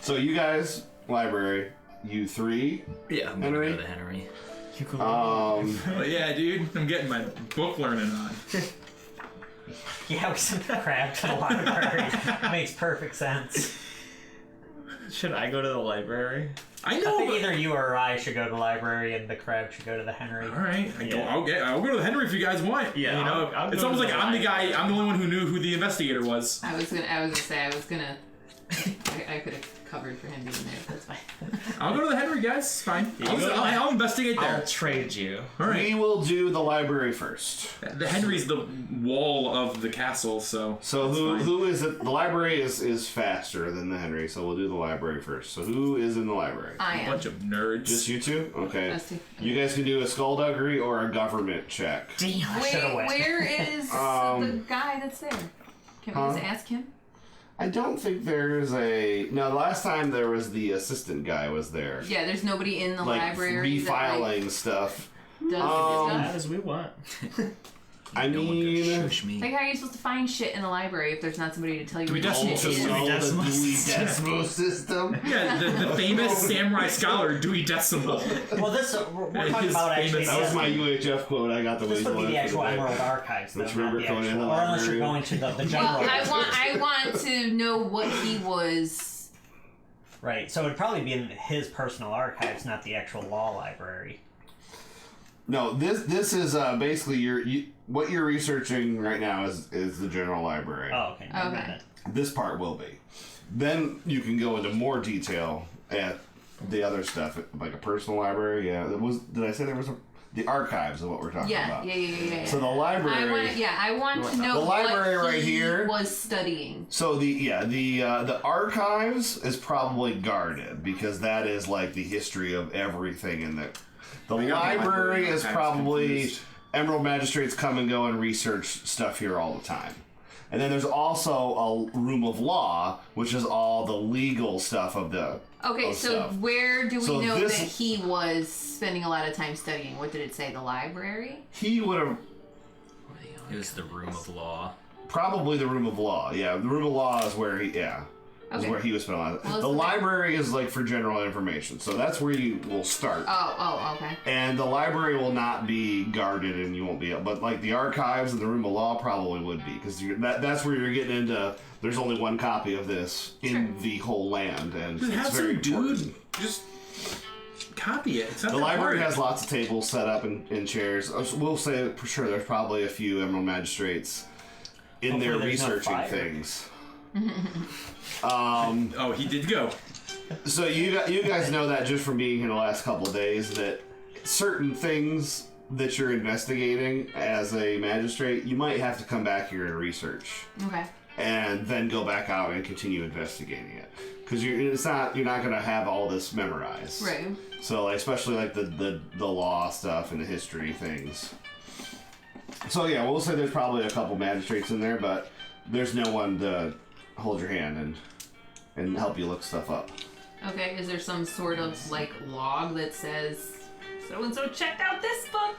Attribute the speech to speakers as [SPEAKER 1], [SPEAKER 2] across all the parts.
[SPEAKER 1] So you guys, library, you three.
[SPEAKER 2] Yeah, I'm gonna go to the Henery.
[SPEAKER 3] Oh yeah, dude. I'm getting my book learning on.
[SPEAKER 4] Yeah, we sent the crab to the library. Makes perfect sense.
[SPEAKER 5] Should I go to the library?
[SPEAKER 3] I
[SPEAKER 4] I
[SPEAKER 3] know,
[SPEAKER 4] think
[SPEAKER 3] but...
[SPEAKER 4] either you or I should go to the library and the crab should go to the Henery.
[SPEAKER 3] All right,
[SPEAKER 5] Yeah.
[SPEAKER 3] I'll go to the Henry if you guys want.
[SPEAKER 5] Yeah,
[SPEAKER 3] you know,
[SPEAKER 5] I'll
[SPEAKER 3] it's
[SPEAKER 5] go
[SPEAKER 3] almost
[SPEAKER 5] to
[SPEAKER 3] like
[SPEAKER 5] the
[SPEAKER 3] I'm the
[SPEAKER 5] library.
[SPEAKER 3] guy. I'm the only one who knew who the investigator was.
[SPEAKER 6] I was gonna say I could have covered for him being there. That's fine.
[SPEAKER 3] I'll go to the Henry, guys. It's fine.
[SPEAKER 5] You go to the-
[SPEAKER 3] I'll investigate there.
[SPEAKER 5] I'll trade you.
[SPEAKER 3] All right.
[SPEAKER 1] We will do the library first.
[SPEAKER 3] The Henry's the wall of the castle, so.
[SPEAKER 1] So
[SPEAKER 3] that's fine.
[SPEAKER 1] who is it? The library is faster than the Henry, so we'll do the library first. So who is in the library?
[SPEAKER 6] I
[SPEAKER 3] A
[SPEAKER 6] am.
[SPEAKER 3] bunch of nerds.
[SPEAKER 1] Just you two? Okay.
[SPEAKER 6] Us two.
[SPEAKER 1] You guys can do a skullduggery or a government check.
[SPEAKER 4] Damn, I should have went.
[SPEAKER 6] Where is the guy that's there? Can we just ask him?
[SPEAKER 1] I don't think there's a... No, the last time there was the assistant guy was there.
[SPEAKER 6] Yeah, there's nobody in the
[SPEAKER 1] Like,
[SPEAKER 6] library
[SPEAKER 1] refiling stuff.
[SPEAKER 6] that does
[SPEAKER 5] That as we want.
[SPEAKER 1] I
[SPEAKER 2] No one can
[SPEAKER 1] mean...
[SPEAKER 2] shush me.
[SPEAKER 6] Like, how are you supposed to find shit in the library if there's not somebody to tell you
[SPEAKER 3] Dewey
[SPEAKER 6] where the
[SPEAKER 3] Decimal
[SPEAKER 6] shit
[SPEAKER 3] System.
[SPEAKER 6] is?
[SPEAKER 1] the Dewey
[SPEAKER 5] Decimal
[SPEAKER 1] Decimal System.
[SPEAKER 3] Yeah, the famous samurai scholar Dewey Decimal.
[SPEAKER 4] Well, this we're talking
[SPEAKER 3] His
[SPEAKER 4] about actually.
[SPEAKER 3] famous-
[SPEAKER 1] That was my UHF quote. I got the
[SPEAKER 4] This would be the
[SPEAKER 1] weasel
[SPEAKER 4] actual
[SPEAKER 1] for the day.
[SPEAKER 4] Emerald Archives, though,
[SPEAKER 1] Let's
[SPEAKER 4] not
[SPEAKER 1] remember
[SPEAKER 4] the
[SPEAKER 1] going in
[SPEAKER 4] actual.
[SPEAKER 1] the
[SPEAKER 4] Or unless you're
[SPEAKER 1] library.
[SPEAKER 4] going to the general.
[SPEAKER 6] Well,
[SPEAKER 4] library.
[SPEAKER 6] I want to know what he was.
[SPEAKER 4] Right, so it'd probably be in his personal archives, not the actual law library.
[SPEAKER 1] No, this is basically what you're researching right now is the general library.
[SPEAKER 4] Oh, okay. Never
[SPEAKER 6] Okay.
[SPEAKER 4] mind.
[SPEAKER 1] This part will be. Then you can go into more detail at the other stuff, like a personal library. Yeah, did I say there was the archives of what we're talking
[SPEAKER 6] Yeah,
[SPEAKER 1] about?
[SPEAKER 6] yeah.
[SPEAKER 1] So the library.
[SPEAKER 6] I want to know
[SPEAKER 1] The library
[SPEAKER 6] what
[SPEAKER 1] right
[SPEAKER 6] he
[SPEAKER 1] here.
[SPEAKER 6] was studying.
[SPEAKER 1] So the archives is probably guarded because that is like the history of everything in the library is probably
[SPEAKER 3] confused.
[SPEAKER 1] Emerald Magistrates come and go and research stuff here all the time. And then there's also a room of law, which is all the legal stuff of the
[SPEAKER 6] Okay,
[SPEAKER 1] of
[SPEAKER 6] so
[SPEAKER 1] stuff.
[SPEAKER 6] where do we
[SPEAKER 1] So
[SPEAKER 6] know
[SPEAKER 1] this-
[SPEAKER 6] that he was spending a lot of time studying? What did it say? The library?
[SPEAKER 1] He would have
[SPEAKER 2] It was the room of law.
[SPEAKER 1] probably the room of law. Yeah, the room of law is where is
[SPEAKER 6] Okay.
[SPEAKER 1] where he was spending a lot of
[SPEAKER 6] Well,
[SPEAKER 1] the
[SPEAKER 6] it's-
[SPEAKER 1] library is like for general information, so that's where you will start.
[SPEAKER 6] Oh, okay.
[SPEAKER 1] And the library will not be guarded, and you won't be. But like the archives and the room of law probably would be, because that's where you're getting into. There's only one copy of this in the whole land, and
[SPEAKER 3] Just have
[SPEAKER 1] it's very
[SPEAKER 3] some dude
[SPEAKER 1] important.
[SPEAKER 3] just copy it. It's not
[SPEAKER 1] The
[SPEAKER 3] that
[SPEAKER 1] library
[SPEAKER 3] hard.
[SPEAKER 1] has lots of tables set up and chairs. We'll say for sure there's probably a few Emerald Magistrates in there
[SPEAKER 4] Hopefully there's no
[SPEAKER 1] researching
[SPEAKER 4] fire.
[SPEAKER 1] things.
[SPEAKER 3] Oh, he did go.
[SPEAKER 1] So you guys know that just from being here the last couple of days that certain things that you're investigating as a magistrate, you might have to come back here and research,
[SPEAKER 6] Okay.
[SPEAKER 1] and then go back out and continue investigating it, because you're not gonna have all this memorized.
[SPEAKER 6] Right.
[SPEAKER 1] So like, especially like the law stuff and the history things. So yeah, we'll say there's probably a couple magistrates in there, but there's no one to hold your hand and help you look stuff up.
[SPEAKER 6] Okay, is there some sort of like log that says so and so checked out this book?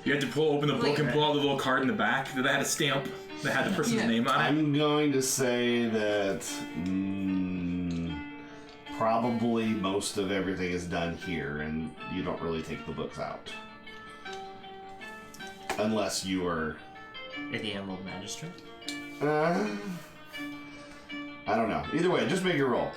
[SPEAKER 3] You had to open the book and pull out the little card in the back that had a stamp that had the person's name on it.
[SPEAKER 1] I'm going to say that probably most of everything is done here, and you don't really take the books out. Unless you are...
[SPEAKER 5] In the Emerald Magistrate?
[SPEAKER 1] I don't know. Either way, just make your roll.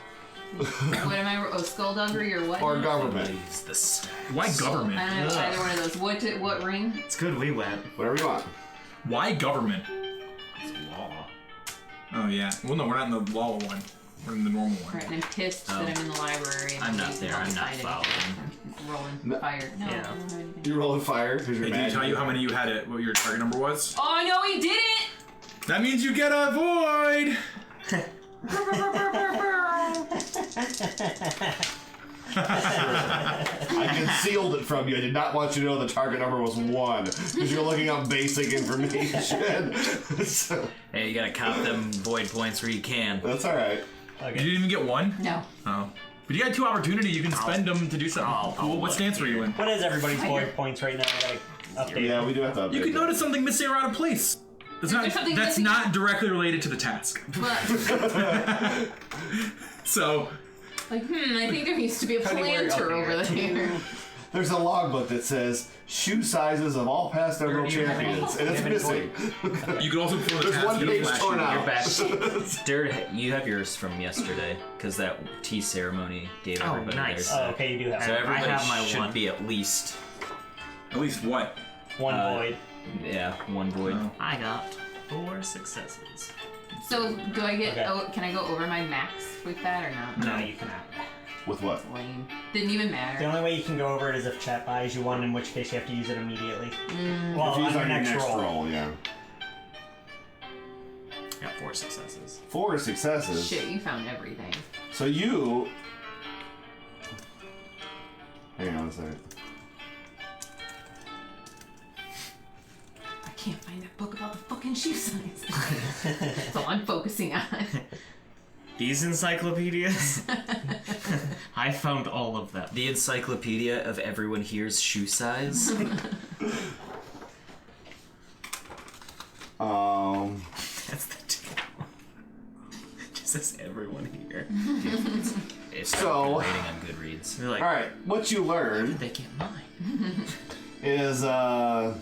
[SPEAKER 6] What am I? Oh, skullduggery or what?
[SPEAKER 1] Or government.
[SPEAKER 2] Leaves the stack.
[SPEAKER 3] Why government?
[SPEAKER 6] I don't know either one of those. What ring?
[SPEAKER 5] It's good we went.
[SPEAKER 1] Whatever you want.
[SPEAKER 3] Why government?
[SPEAKER 5] It's law.
[SPEAKER 3] Oh yeah. Well, no, we're not in the law one. We're in the normal one.
[SPEAKER 6] Alright, and I'm pissed that I'm in the library. And
[SPEAKER 2] I'm not
[SPEAKER 6] nobody's
[SPEAKER 2] there, I'm not
[SPEAKER 6] decided
[SPEAKER 2] following.
[SPEAKER 6] anything. I'm rolling fire. No,
[SPEAKER 5] Yeah.
[SPEAKER 6] I don't have anything.
[SPEAKER 1] You're rolling fire because you're
[SPEAKER 3] Hey, did he
[SPEAKER 1] mad.
[SPEAKER 3] tell you how many you had what your target number was?
[SPEAKER 6] Oh no, he didn't!
[SPEAKER 3] That means you get a void!
[SPEAKER 1] I concealed it from you. I did not want you to know the target number was 1 because you're looking up basic information. So,
[SPEAKER 2] Hey, you gotta count them void points where you can.
[SPEAKER 1] that's all right.
[SPEAKER 3] You didn't even get one?
[SPEAKER 6] No.
[SPEAKER 3] Oh. But you had 2 opportunities. You can spend them to do something cool. What stance were you in?
[SPEAKER 4] What is everybody's void points right now? Like, update.
[SPEAKER 1] Yeah, we do have to update.
[SPEAKER 3] You could
[SPEAKER 1] that.
[SPEAKER 3] notice something missing around a place. That's
[SPEAKER 6] Is there something missing?
[SPEAKER 3] not directly related to the task.
[SPEAKER 6] But,
[SPEAKER 3] So,
[SPEAKER 6] I think there used to be a
[SPEAKER 4] Anywhere
[SPEAKER 6] planter
[SPEAKER 4] up
[SPEAKER 6] over there.
[SPEAKER 1] There's a logbook that says shoe sizes of all past Emerald champions, and it's missing.
[SPEAKER 3] you can also perform the
[SPEAKER 1] There's
[SPEAKER 3] task.
[SPEAKER 1] one
[SPEAKER 3] you don't
[SPEAKER 1] page
[SPEAKER 3] flash
[SPEAKER 1] torn
[SPEAKER 3] it.
[SPEAKER 1] out.
[SPEAKER 2] Dirt, you have yours from yesterday because that tea ceremony gave
[SPEAKER 5] Oh,
[SPEAKER 2] everybody
[SPEAKER 5] nice.
[SPEAKER 2] theirs.
[SPEAKER 4] Oh, okay, you do have
[SPEAKER 2] So
[SPEAKER 4] one.
[SPEAKER 2] everybody
[SPEAKER 5] have my
[SPEAKER 2] should
[SPEAKER 5] one.
[SPEAKER 2] be at least,
[SPEAKER 3] At least what?
[SPEAKER 4] One void.
[SPEAKER 2] yeah, one void.
[SPEAKER 3] Oh.
[SPEAKER 5] I got 4 successes.
[SPEAKER 6] So, do I get?
[SPEAKER 4] Okay.
[SPEAKER 6] Oh, can I go over my max with that or not?
[SPEAKER 4] No, you cannot.
[SPEAKER 1] With what?
[SPEAKER 6] Lame. Didn't even
[SPEAKER 4] The
[SPEAKER 6] matter.
[SPEAKER 4] only way you can go over it is if chat buys you one, in which case you have to use it immediately. Well,
[SPEAKER 1] If he's
[SPEAKER 4] on
[SPEAKER 1] on
[SPEAKER 4] your
[SPEAKER 1] your
[SPEAKER 4] next roll.
[SPEAKER 1] roll, yeah.
[SPEAKER 5] Got 4 successes.
[SPEAKER 1] 4 successes.
[SPEAKER 6] Shit, you found everything.
[SPEAKER 1] So you. Hang on a second.
[SPEAKER 6] I can't find that book about the fucking shoe size. That's all I'm focusing on.
[SPEAKER 5] These encyclopedias? I found all of them.
[SPEAKER 2] The encyclopedia of everyone here's shoe size.
[SPEAKER 5] That's the title. Just says everyone here.
[SPEAKER 2] It's
[SPEAKER 1] So-
[SPEAKER 2] rating on Goodreads.
[SPEAKER 5] They're like,
[SPEAKER 1] All right, what you learned
[SPEAKER 5] they get mine.
[SPEAKER 1] is the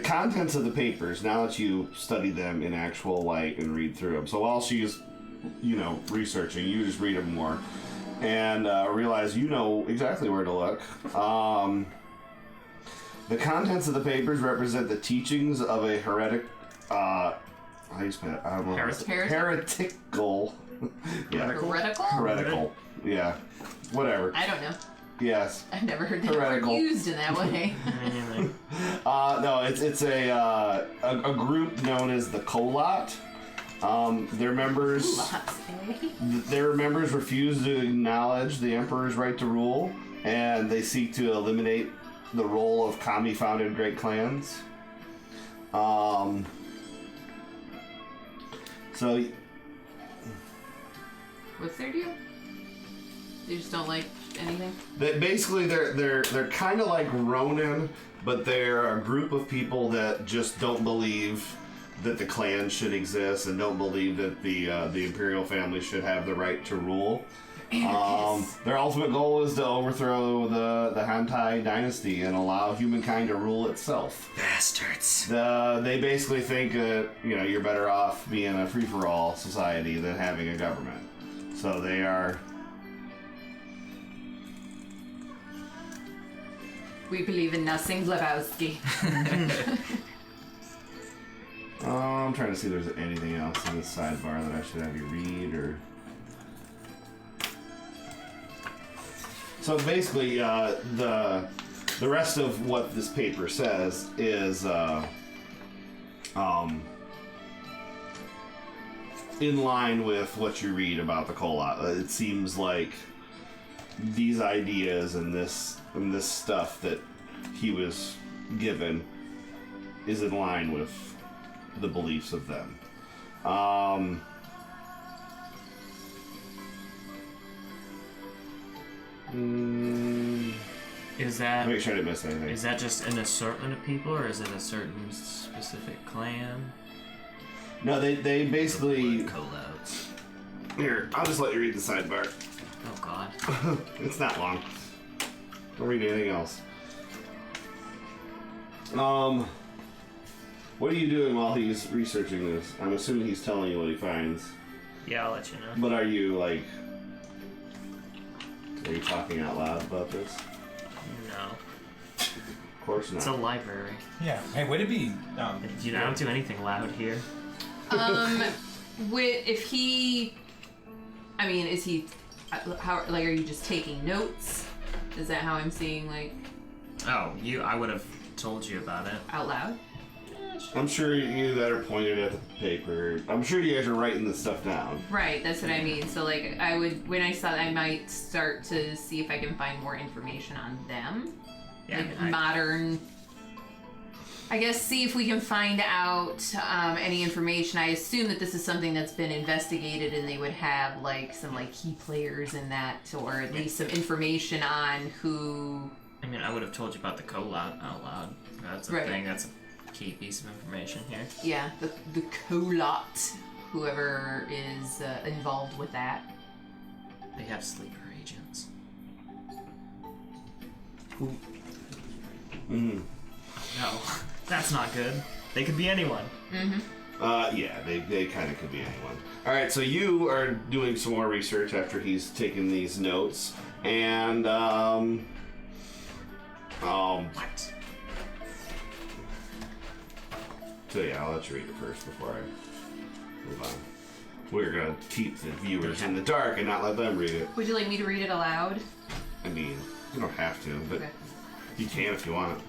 [SPEAKER 1] contents of the papers. Now that you study them in actual light and read through them. So while she's, researching, you just read them more and realize you know exactly where to look. The contents of the papers represent the teachings of a heretic. How do you spell it? I don't know.
[SPEAKER 5] Heretic?
[SPEAKER 1] Heretical. Yeah.
[SPEAKER 6] Heretical?
[SPEAKER 1] Heretical. Yeah. Whatever.
[SPEAKER 6] I don't know.
[SPEAKER 1] Yes.
[SPEAKER 6] I've never heard that word
[SPEAKER 1] Heretical.
[SPEAKER 6] used in that way.
[SPEAKER 1] No, it's a group known as the Colot. Their members
[SPEAKER 6] Lots, eh?
[SPEAKER 1] their members refuse to acknowledge the Emperor's right to rule, and they seek to eliminate the role of kami-founded great clans. So
[SPEAKER 6] What's their deal? They just don't like anything?
[SPEAKER 1] basically they're kind of like Ronin, but they're a group of people that just don't believe that the clan should exist and don't believe that the imperial family should have the right to rule. Their ultimate goal is to overthrow the Hantai dynasty and allow humankind to rule itself.
[SPEAKER 2] Bastards.
[SPEAKER 1] They basically think that you're better off being a free-for-all society than having a government. So they are.
[SPEAKER 6] We believe in nothing, Blavatsky.
[SPEAKER 1] I'm trying to see if there's anything else in this sidebar that I should have you read, or. So basically, the rest of what this paper says is in line with what you read about the Colot. It seems like these ideas and this stuff that he was given is in line with the beliefs of them.
[SPEAKER 5] Is that
[SPEAKER 1] Make sure I didn't miss anything.
[SPEAKER 5] is that just an assortment of people, or is it a certain specific clan?
[SPEAKER 1] No, they basically.
[SPEAKER 2] Callouts.
[SPEAKER 1] Here, I'll just let you read the sidebar.
[SPEAKER 5] Oh God.
[SPEAKER 1] It's not long. Don't read anything else. What are you doing while he's researching this? I'm assuming he's telling you what he finds.
[SPEAKER 5] Yeah, I'll let you know.
[SPEAKER 1] But are you talking out loud about this?
[SPEAKER 5] No,
[SPEAKER 1] Of course
[SPEAKER 5] it's a
[SPEAKER 1] not.
[SPEAKER 5] library.
[SPEAKER 3] Yeah. Hey, would it be?
[SPEAKER 5] I don't do anything loud here.
[SPEAKER 6] If he, is he? How are you just taking notes? Is that how I'm seeing
[SPEAKER 5] Oh, I would have told you about it.
[SPEAKER 6] out loud?
[SPEAKER 1] I'm sure you that are pointed at the paper. I'm sure you guys are writing this stuff down.
[SPEAKER 6] Right, that's what I mean. So I would, when I saw that, I might start to see if I can find more information on them.
[SPEAKER 5] Yeah,
[SPEAKER 6] Modern. I guess see if we can find out any information. I assume that this is something that's been investigated, and they would have some key players in that, or at least some information on who.
[SPEAKER 5] I would have told you about the Colot out loud. That's a
[SPEAKER 6] Right.
[SPEAKER 5] thing. That's key piece of information here.
[SPEAKER 6] Yeah, the co-lot, whoever is involved with that.
[SPEAKER 5] They have sleeper agents.
[SPEAKER 1] Mm-hmm.
[SPEAKER 5] No, that's not good. They could be anyone.
[SPEAKER 1] Yeah, they kind of could be anyone. All right, so you are doing some more research after he's taken these notes, and
[SPEAKER 5] What?
[SPEAKER 1] So yeah, I'll let you read it first before I move on. We're gonna keep the viewers in the dark and not let them read it.
[SPEAKER 6] Would you like me to read it aloud?
[SPEAKER 1] I mean, you don't have to, but
[SPEAKER 6] Okay.
[SPEAKER 1] you can if you want.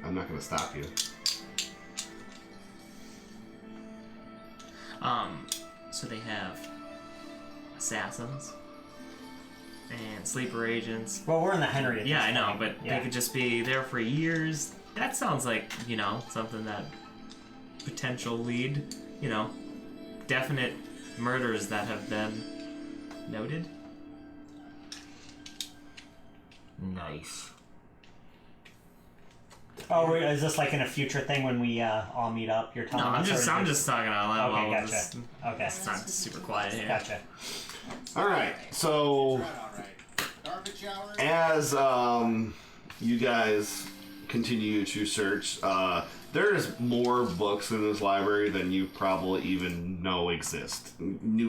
[SPEAKER 1] I'm not gonna stop you.
[SPEAKER 5] So they have assassins and sleeper agents.
[SPEAKER 4] Well, we're in the Henery at
[SPEAKER 5] Yeah,
[SPEAKER 4] this
[SPEAKER 5] I know,
[SPEAKER 4] point.
[SPEAKER 5] but
[SPEAKER 4] Yeah.
[SPEAKER 5] they could just be there for years. That sounds like, something that potential lead, definite murders that have been noted.
[SPEAKER 2] Nice.
[SPEAKER 4] Oh, is this like in a future thing when we all meet up? You're
[SPEAKER 5] No,
[SPEAKER 4] telling
[SPEAKER 5] I'm
[SPEAKER 4] us? or is
[SPEAKER 5] just
[SPEAKER 4] it-
[SPEAKER 5] talking out loud.
[SPEAKER 4] Okay,
[SPEAKER 5] while
[SPEAKER 4] gotcha.
[SPEAKER 5] this-
[SPEAKER 4] Okay,
[SPEAKER 5] It's not super quiet here.
[SPEAKER 4] gotcha.
[SPEAKER 1] All right, so as you guys continue to search, there's more books in this library than you probably even knew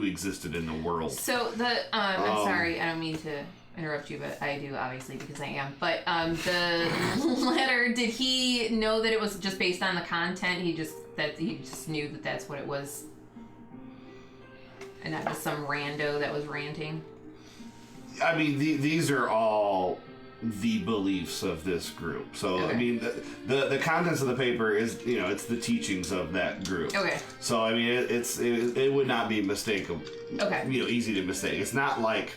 [SPEAKER 1] existed in the world.
[SPEAKER 6] So I'm sorry, I don't mean to interrupt you, but I do obviously because I am. But the letter, did he know that it was just based on the content? He just knew that that's what it was, and not just some rando that was ranting.
[SPEAKER 1] I mean, these are all the beliefs of this group. So
[SPEAKER 6] Okay.
[SPEAKER 1] I mean, the contents of the paper is it's the teachings of that group.
[SPEAKER 6] Okay.
[SPEAKER 1] So I mean, it would not be mistakeable.
[SPEAKER 6] Okay.
[SPEAKER 1] Easy to mistake. It's not like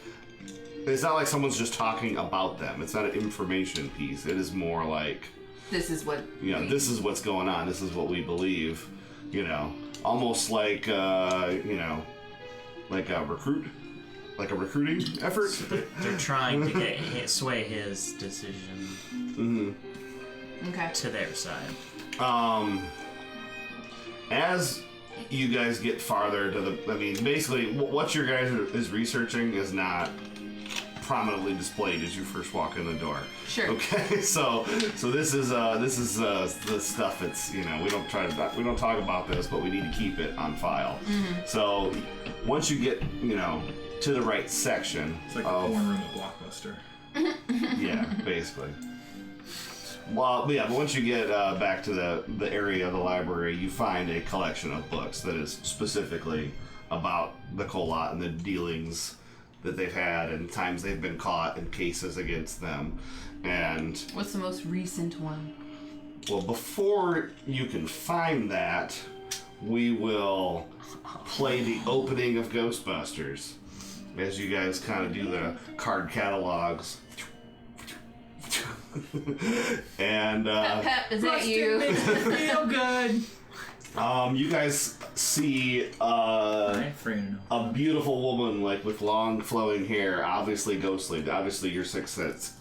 [SPEAKER 1] someone's just talking about them. It's not an information piece. It is more like
[SPEAKER 6] This is what.
[SPEAKER 1] this is what's going on. This is what we believe. Almost like like a recruiting effort.
[SPEAKER 5] They're trying to sway his decision
[SPEAKER 6] Okay.
[SPEAKER 5] to their side.
[SPEAKER 1] As you guys get farther to basically what your guys is researching is not prominently displayed as you first walk in the door.
[SPEAKER 6] Sure.
[SPEAKER 1] Okay, so this is the stuff that's we don't talk about this, but we need to keep it on file. So once you get to the right section,
[SPEAKER 3] It's like the porn room at Blockbuster.
[SPEAKER 1] yeah, basically. Well, yeah, but once you get back to the area of the library, you find a collection of books that is specifically about the Kolot and the dealings that they've had and times they've been caught and cases against them. And
[SPEAKER 6] What's the most recent one?
[SPEAKER 1] well, before you can find that, we will play the opening of Ghostbusters as you guys kind of do the card catalogs. And
[SPEAKER 6] Pep, is that you?
[SPEAKER 5] Feel good.
[SPEAKER 1] you guys see
[SPEAKER 3] I ain't afraid to know.
[SPEAKER 1] a beautiful woman with long flowing hair, obviously ghostly. Obviously your sixth sense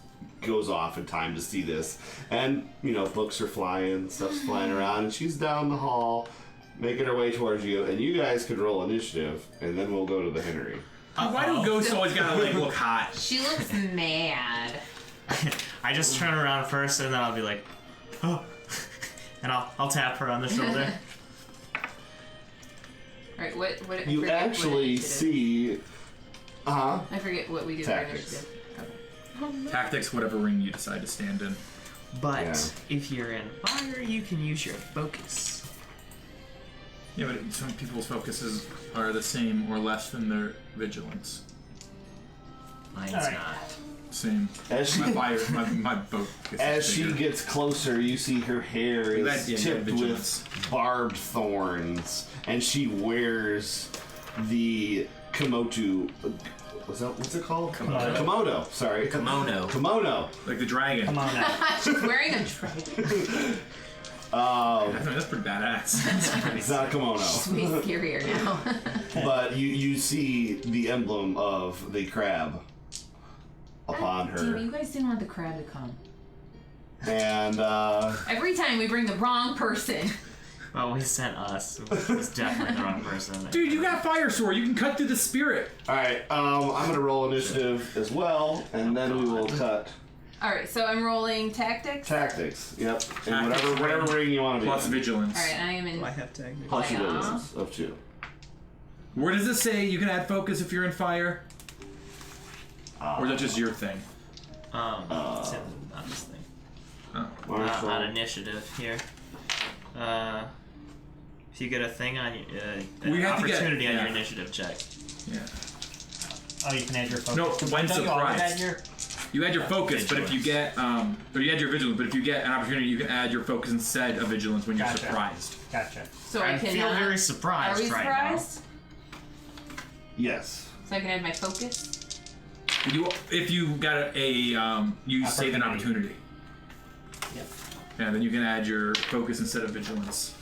[SPEAKER 1] goes off in time to see this. And books are flying, stuff's flying around, and she's down the hall making her way towards you, and you guys can roll initiative, and then we'll go to the Henery.
[SPEAKER 3] Why do ghosts always gotta look hot?
[SPEAKER 6] She looks mad.
[SPEAKER 5] I just turn around first, and then I'll be like, oh, and I'll tap her on the shoulder.
[SPEAKER 6] Alright, what I
[SPEAKER 1] You
[SPEAKER 6] forget what
[SPEAKER 1] actually
[SPEAKER 6] initiative.
[SPEAKER 1] see
[SPEAKER 6] I forget what we do
[SPEAKER 1] Tactics.
[SPEAKER 6] for initiative.
[SPEAKER 3] Tactics, whatever ring you decide to stand in.
[SPEAKER 5] But
[SPEAKER 1] Yeah.
[SPEAKER 5] if you're in fire, you can use your focus.
[SPEAKER 3] Yeah, but some people's focuses are the same or less than their vigilance.
[SPEAKER 5] Mine's
[SPEAKER 4] Alright.
[SPEAKER 5] not.
[SPEAKER 3] Same.
[SPEAKER 1] As she-
[SPEAKER 3] My fire, my boat.
[SPEAKER 1] as she gets closer, you see her hair is
[SPEAKER 3] That- yeah,
[SPEAKER 1] tipped
[SPEAKER 3] vigilance.
[SPEAKER 1] with barbed thorns, and she wears the komodo. What's it called? Komodo. Sorry.
[SPEAKER 2] Kimono.
[SPEAKER 1] Kimono.
[SPEAKER 3] Like the dragon.
[SPEAKER 4] Come on now.
[SPEAKER 6] She's wearing a dragon.
[SPEAKER 3] That's pretty badass.
[SPEAKER 1] It's not a kimono,
[SPEAKER 6] It's way scarier now.
[SPEAKER 1] but you see the emblem of the crab upon
[SPEAKER 6] Damn,
[SPEAKER 1] her.
[SPEAKER 6] you guys didn't want the crab to come.
[SPEAKER 1] And
[SPEAKER 6] Every time we bring the wrong person.
[SPEAKER 5] Well, he sent us. It was definitely the wrong person.
[SPEAKER 3] Dude, you got fire sword. You can cut through the spirit.
[SPEAKER 1] all right, I'm gonna roll initiative as well, and then we will cut
[SPEAKER 6] Alright, so I'm rolling tactics.
[SPEAKER 1] tactics. Yep, and
[SPEAKER 3] Tactics,
[SPEAKER 1] whatever ring you want to be.
[SPEAKER 3] Plus
[SPEAKER 1] in.
[SPEAKER 3] vigilance.
[SPEAKER 6] Alright, I am in.
[SPEAKER 5] Do I have tag?
[SPEAKER 1] Plus
[SPEAKER 6] Yeah.
[SPEAKER 1] vigilance of 2.
[SPEAKER 3] Where does it say you can add focus if you're in fire? Or is that just your thing?
[SPEAKER 5] It's in on this thing.
[SPEAKER 1] Marshall.
[SPEAKER 5] On initiative here. If you get a thing on your
[SPEAKER 3] We have to get-
[SPEAKER 5] opportunity on your
[SPEAKER 3] yeah.
[SPEAKER 5] initiative check.
[SPEAKER 3] Yeah.
[SPEAKER 4] Oh, you can add your focus.
[SPEAKER 3] No, when
[SPEAKER 4] Don't you always
[SPEAKER 3] surprised.
[SPEAKER 4] add your...
[SPEAKER 3] You add your focus, but if you get, or you add your vigilance, but if you get an opportunity, you can add your focus instead of vigilance when you're
[SPEAKER 4] Gotcha.
[SPEAKER 3] surprised.
[SPEAKER 4] Gotcha.
[SPEAKER 6] So I
[SPEAKER 5] I
[SPEAKER 6] can.
[SPEAKER 5] feel very
[SPEAKER 6] Are
[SPEAKER 5] surprised
[SPEAKER 6] we
[SPEAKER 5] right
[SPEAKER 6] surprised?
[SPEAKER 1] Yes.
[SPEAKER 6] So I can add my focus.
[SPEAKER 3] If you got you save an opportunity.
[SPEAKER 4] Yep.
[SPEAKER 3] Yeah, then you can add your focus instead of vigilance.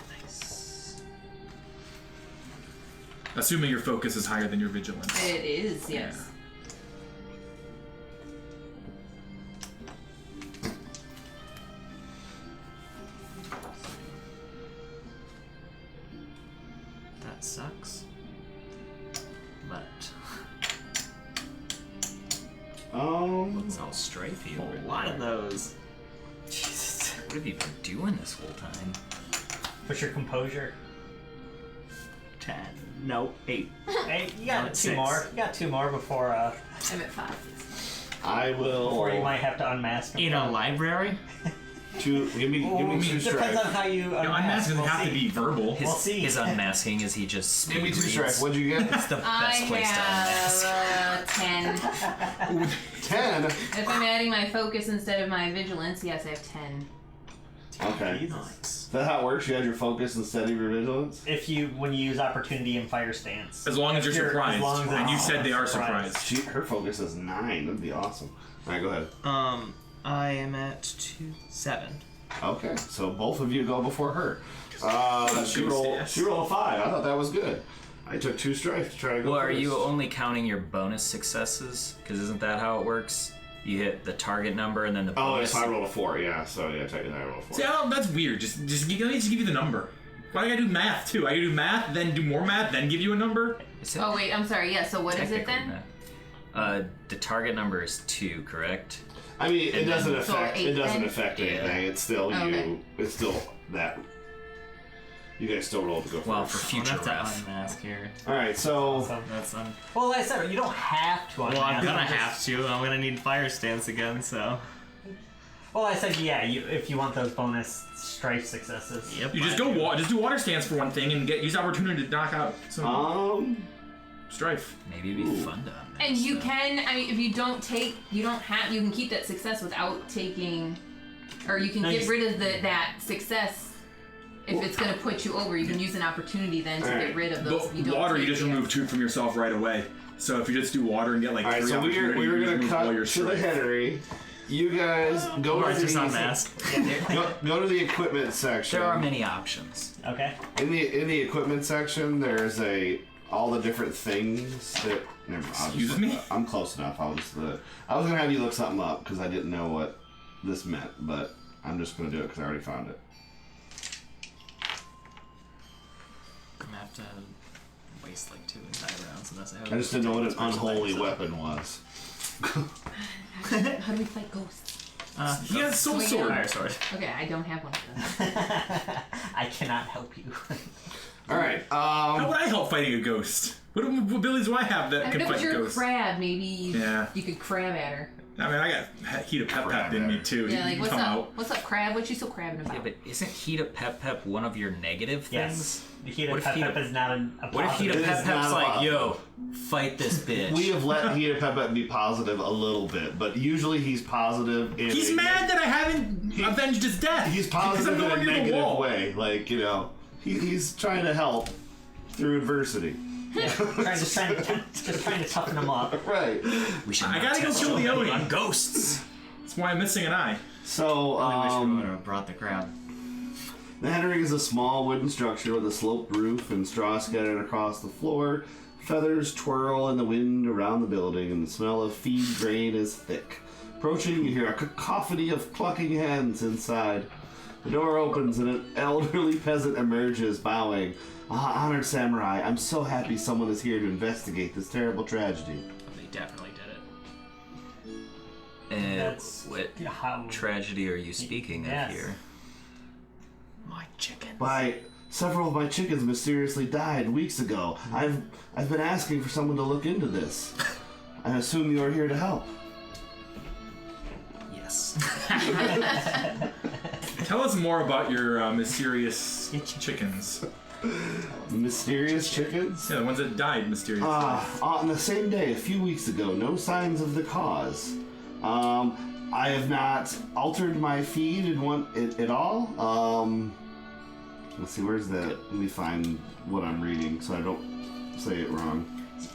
[SPEAKER 3] Assuming your focus is higher than your vigilance.
[SPEAKER 6] It is, yes.
[SPEAKER 5] That sucks. But
[SPEAKER 2] It's all strifey over
[SPEAKER 5] a lot of those.
[SPEAKER 2] Jesus, what have you been doing this whole time?
[SPEAKER 4] What's your composure?
[SPEAKER 5] 10. No, 8.
[SPEAKER 4] Hey, you got
[SPEAKER 5] No,
[SPEAKER 4] 2
[SPEAKER 5] 6.
[SPEAKER 4] more. You got 2 more before
[SPEAKER 6] I'm at 5.
[SPEAKER 1] I will.
[SPEAKER 4] before you might have to unmask him.
[SPEAKER 5] In a library?
[SPEAKER 1] Give me 2
[SPEAKER 4] Depends
[SPEAKER 1] strike.
[SPEAKER 4] on how you
[SPEAKER 3] No,
[SPEAKER 4] unmask.
[SPEAKER 3] unmask doesn't
[SPEAKER 4] We'll
[SPEAKER 3] have to
[SPEAKER 4] see.
[SPEAKER 3] be verbal.
[SPEAKER 5] His,
[SPEAKER 4] We'll see.
[SPEAKER 5] his unmasking is he just
[SPEAKER 1] Give me 2
[SPEAKER 5] speed
[SPEAKER 1] strike.
[SPEAKER 5] reads.
[SPEAKER 1] What'd you get?
[SPEAKER 5] It's the best
[SPEAKER 6] I
[SPEAKER 5] place to unmask.
[SPEAKER 6] have 10.
[SPEAKER 1] 10.
[SPEAKER 6] If I'm adding my focus instead of my vigilance, yes, I have 10.
[SPEAKER 1] Okay.
[SPEAKER 4] Jesus.
[SPEAKER 1] Is that how it works? You add your focus instead of your vigilance?
[SPEAKER 4] When you use opportunity in fire stance.
[SPEAKER 3] As long as you're surprised.
[SPEAKER 4] As long as
[SPEAKER 3] And you
[SPEAKER 4] it's
[SPEAKER 3] said they are
[SPEAKER 4] surprised.
[SPEAKER 3] surprised.
[SPEAKER 1] Her focus is 9. That'd be awesome. All right, go ahead.
[SPEAKER 5] I am at 7.
[SPEAKER 1] Okay, so both of you go before her. She rolled a 5. I thought that was good. I took 2 strikes to try to go
[SPEAKER 2] Well, are
[SPEAKER 1] first.
[SPEAKER 2] you only counting your bonus successes? Because isn't that how it works? You hit the target number and then the
[SPEAKER 1] Oh,
[SPEAKER 2] bonus.
[SPEAKER 1] yes, I rolled a 4. Yeah, so yeah, technically I rolled a 4.
[SPEAKER 3] See, that's weird. Let me just give you the number. Why do I gotta do math too? I gotta do math, then do more math, then give you a number?
[SPEAKER 2] Is it
[SPEAKER 6] Oh, wait, I'm sorry. Yeah, so what is it
[SPEAKER 2] technically
[SPEAKER 6] then?
[SPEAKER 2] that? The target number is 2, correct?
[SPEAKER 1] I mean, it doesn't
[SPEAKER 6] So
[SPEAKER 1] affect.
[SPEAKER 6] 8
[SPEAKER 1] It doesn't
[SPEAKER 6] then?
[SPEAKER 1] affect
[SPEAKER 2] Yeah.
[SPEAKER 1] anything. It's still you.
[SPEAKER 6] Okay.
[SPEAKER 1] It's still that. You guys still roll to go
[SPEAKER 2] Well,
[SPEAKER 1] first.
[SPEAKER 2] for
[SPEAKER 5] I'm gonna
[SPEAKER 2] future
[SPEAKER 5] have to
[SPEAKER 2] ref.
[SPEAKER 5] unmask here.
[SPEAKER 1] All right, so
[SPEAKER 4] So,
[SPEAKER 5] That's
[SPEAKER 4] well, like I said, you don't have to unmask.
[SPEAKER 5] Well, I'm gonna
[SPEAKER 4] just-
[SPEAKER 5] have to. I'm gonna need fire stance again, so.
[SPEAKER 4] Well, I said, yeah, if you want those bonus strife successes.
[SPEAKER 5] Yep.
[SPEAKER 3] You just just do water stance for one thing and use opportunity to knock out some strife.
[SPEAKER 2] Maybe it'd be fun to unmask.
[SPEAKER 6] And you can, I mean, if you don't take, you can keep that success without taking, or you can
[SPEAKER 4] No,
[SPEAKER 6] get
[SPEAKER 4] you-
[SPEAKER 6] rid of that success. If it's going to put you over, you can use an opportunity then to
[SPEAKER 1] Alright.
[SPEAKER 6] get rid of those.
[SPEAKER 3] But
[SPEAKER 6] if you don't
[SPEAKER 3] water, you
[SPEAKER 6] take
[SPEAKER 3] just
[SPEAKER 6] it.
[SPEAKER 3] remove 2 from yourself right away. So if you just do water and get like
[SPEAKER 1] all right,
[SPEAKER 3] 3
[SPEAKER 1] so we were
[SPEAKER 3] opportunity, you
[SPEAKER 1] gonna
[SPEAKER 3] remove
[SPEAKER 1] cut
[SPEAKER 3] all your
[SPEAKER 1] to the
[SPEAKER 3] strife.
[SPEAKER 1] Henery. You guys go
[SPEAKER 5] Or
[SPEAKER 1] to
[SPEAKER 5] just
[SPEAKER 1] the
[SPEAKER 5] unmask.
[SPEAKER 1] go to the equipment section.
[SPEAKER 2] There are many options.
[SPEAKER 4] Okay.
[SPEAKER 1] In the equipment section, there's all the different things that. Never mind.
[SPEAKER 3] Excuse me?
[SPEAKER 1] I'm close enough. I was gonna have you look something up because I didn't know what this meant, but I'm just gonna do it because I already found it.
[SPEAKER 5] I'm gonna have to waste like 2 entire rounds unless I have.
[SPEAKER 1] I just didn't know what an unholy weapon was.
[SPEAKER 6] How do we fight ghosts?
[SPEAKER 3] He has soul
[SPEAKER 6] Swing
[SPEAKER 3] sword.
[SPEAKER 5] Fire sword.
[SPEAKER 6] Okay, I don't have one of those.
[SPEAKER 4] I cannot help you.
[SPEAKER 1] All right.
[SPEAKER 3] How would I help fighting a ghost? What abilities do I have that
[SPEAKER 6] I
[SPEAKER 3] can
[SPEAKER 6] know, but
[SPEAKER 3] fight
[SPEAKER 6] you're a
[SPEAKER 3] ghosts?
[SPEAKER 6] crab. Maybe
[SPEAKER 3] Yeah.
[SPEAKER 6] you could crab at her.
[SPEAKER 3] I mean, I got Hida Pep Pep in me too.
[SPEAKER 6] Yeah,
[SPEAKER 3] You
[SPEAKER 6] like
[SPEAKER 3] can
[SPEAKER 6] what's
[SPEAKER 3] come
[SPEAKER 6] up?
[SPEAKER 3] out.
[SPEAKER 6] What's up, crab? What you so crabbing about?
[SPEAKER 2] Yeah, but isn't Hida Pep Pep one of your negative
[SPEAKER 4] Yes.
[SPEAKER 2] things?
[SPEAKER 4] The Hida
[SPEAKER 2] What if
[SPEAKER 4] Pep
[SPEAKER 2] Hida-
[SPEAKER 4] Pep is not a
[SPEAKER 2] What if
[SPEAKER 4] positive.
[SPEAKER 2] Hida
[SPEAKER 1] It
[SPEAKER 2] Pep
[SPEAKER 1] is
[SPEAKER 2] Pep's
[SPEAKER 1] not a
[SPEAKER 2] like,
[SPEAKER 1] positive.
[SPEAKER 2] yo, fight this bitch?
[SPEAKER 1] We have let Hida Pep Pep be positive a little bit, but usually he's positive.
[SPEAKER 3] He's mad that I haven't avenged his death.
[SPEAKER 1] He's
[SPEAKER 3] because
[SPEAKER 1] positive
[SPEAKER 3] I'm
[SPEAKER 1] in a
[SPEAKER 3] going near the
[SPEAKER 1] negative
[SPEAKER 3] wall.
[SPEAKER 1] way. Like he's trying to help through adversity.
[SPEAKER 4] Yeah, just trying to toughen them up.
[SPEAKER 1] Right.
[SPEAKER 2] We should
[SPEAKER 3] I
[SPEAKER 2] not
[SPEAKER 3] gotta go
[SPEAKER 2] test
[SPEAKER 3] kill the
[SPEAKER 2] somebody
[SPEAKER 3] Oni.
[SPEAKER 2] on ghosts.
[SPEAKER 3] That's why I'm missing an eye.
[SPEAKER 1] So
[SPEAKER 5] I wish we would have brought the crab.
[SPEAKER 1] the Henery is a small wooden structure with a sloped roof and straw scattered across the floor. Feathers twirl in the wind around the building, and the smell of feed grain is thick. Approaching, you hear a cacophony of clucking hands inside. The door opens and an elderly peasant emerges, bowing. Ah, honored samurai, I'm so happy someone is here to investigate this terrible tragedy.
[SPEAKER 5] They definitely did it.
[SPEAKER 2] And
[SPEAKER 4] That's
[SPEAKER 2] what
[SPEAKER 4] how.
[SPEAKER 2] tragedy are you speaking
[SPEAKER 4] Yes.
[SPEAKER 2] of here?
[SPEAKER 5] My chicken.
[SPEAKER 1] Several of my chickens mysteriously died weeks ago. I've been asking for someone to look into this. I assume you are here to help.
[SPEAKER 2] Yes.
[SPEAKER 3] Tell us more about your mysterious chickens.
[SPEAKER 1] Mysterious chickens?
[SPEAKER 3] Yeah, the ones that died mysteriously.
[SPEAKER 1] On the same day, a few weeks ago, no signs of the cause. I have not altered my feed at all. Let's see, where's that? Let me find what I'm reading so I don't say it wrong.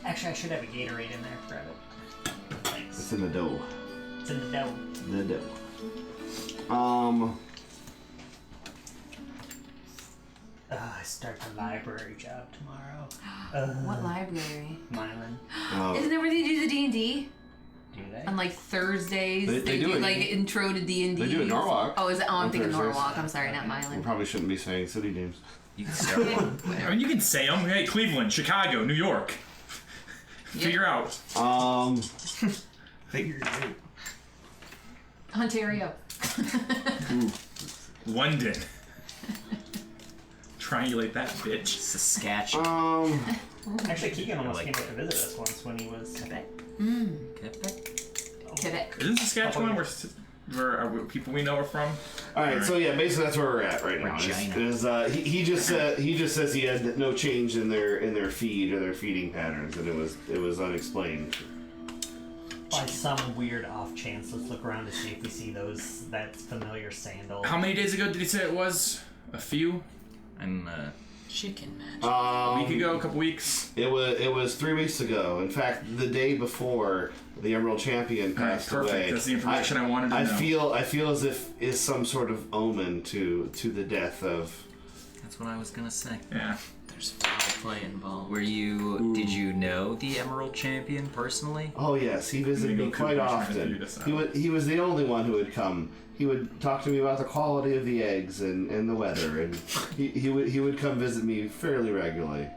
[SPEAKER 4] Actually, I should have a Gatorade in there. Grab it. Thanks.
[SPEAKER 1] It's in the dough.
[SPEAKER 4] It's in the dough.
[SPEAKER 1] The dough.
[SPEAKER 4] I start the library job tomorrow.
[SPEAKER 6] What library?
[SPEAKER 4] Mylan.
[SPEAKER 6] Isn't that where they do the D&D?
[SPEAKER 4] Do they?
[SPEAKER 6] On like Thursdays,
[SPEAKER 1] They do
[SPEAKER 6] do
[SPEAKER 1] it.
[SPEAKER 6] like intro to D&D.
[SPEAKER 1] They do it in Norwalk.
[SPEAKER 6] Oh, is it? Oh, I'm
[SPEAKER 1] On
[SPEAKER 6] thinking
[SPEAKER 1] Thursdays.
[SPEAKER 6] Norwalk. I'm sorry, not
[SPEAKER 1] We
[SPEAKER 6] Milan.
[SPEAKER 1] probably shouldn't be saying city names.
[SPEAKER 2] You can start one.
[SPEAKER 3] I mean, you can say them. Hey, Cleveland, Chicago, New York. Figure out.
[SPEAKER 4] Figure it out.
[SPEAKER 6] Ontario.
[SPEAKER 3] London. Triangulate that, bitch.
[SPEAKER 2] Saskatchewan.
[SPEAKER 4] Actually, Keegan almost
[SPEAKER 2] Like-
[SPEAKER 4] came up to visit us once when he was.
[SPEAKER 2] Quebec.
[SPEAKER 6] Quebec.
[SPEAKER 3] Isn't Saskatchewan where people we know are from?
[SPEAKER 1] All right, so yeah, basically that's where we're at right now.
[SPEAKER 2] Regina.
[SPEAKER 1] He just says he had no change in their feed or their feeding patterns, and it was unexplained.
[SPEAKER 4] By some weird off chance, let's look around to see if we see that familiar sandal.
[SPEAKER 3] How many days ago did he say it was? A few?
[SPEAKER 2] I'm chicken match.
[SPEAKER 3] A week ago? A couple weeks?
[SPEAKER 1] It was 3 weeks ago. In fact, the day before the Emerald Champion passed
[SPEAKER 3] perfect.
[SPEAKER 1] away.
[SPEAKER 3] That's the information I wanted to know.
[SPEAKER 1] I feel as if is some sort of omen to the death of.
[SPEAKER 2] That's what I was gonna say.
[SPEAKER 3] Yeah.
[SPEAKER 5] There's foul play involved.
[SPEAKER 2] Did you know the Emerald Champion personally?
[SPEAKER 1] Oh yes, he visited
[SPEAKER 3] Maybe
[SPEAKER 1] me quite
[SPEAKER 3] Cooper's trying to figure
[SPEAKER 1] often.
[SPEAKER 3] this out.
[SPEAKER 1] He was the only one who would come. He would talk to me about the quality of the eggs and the weather, and he would come visit me fairly regularly.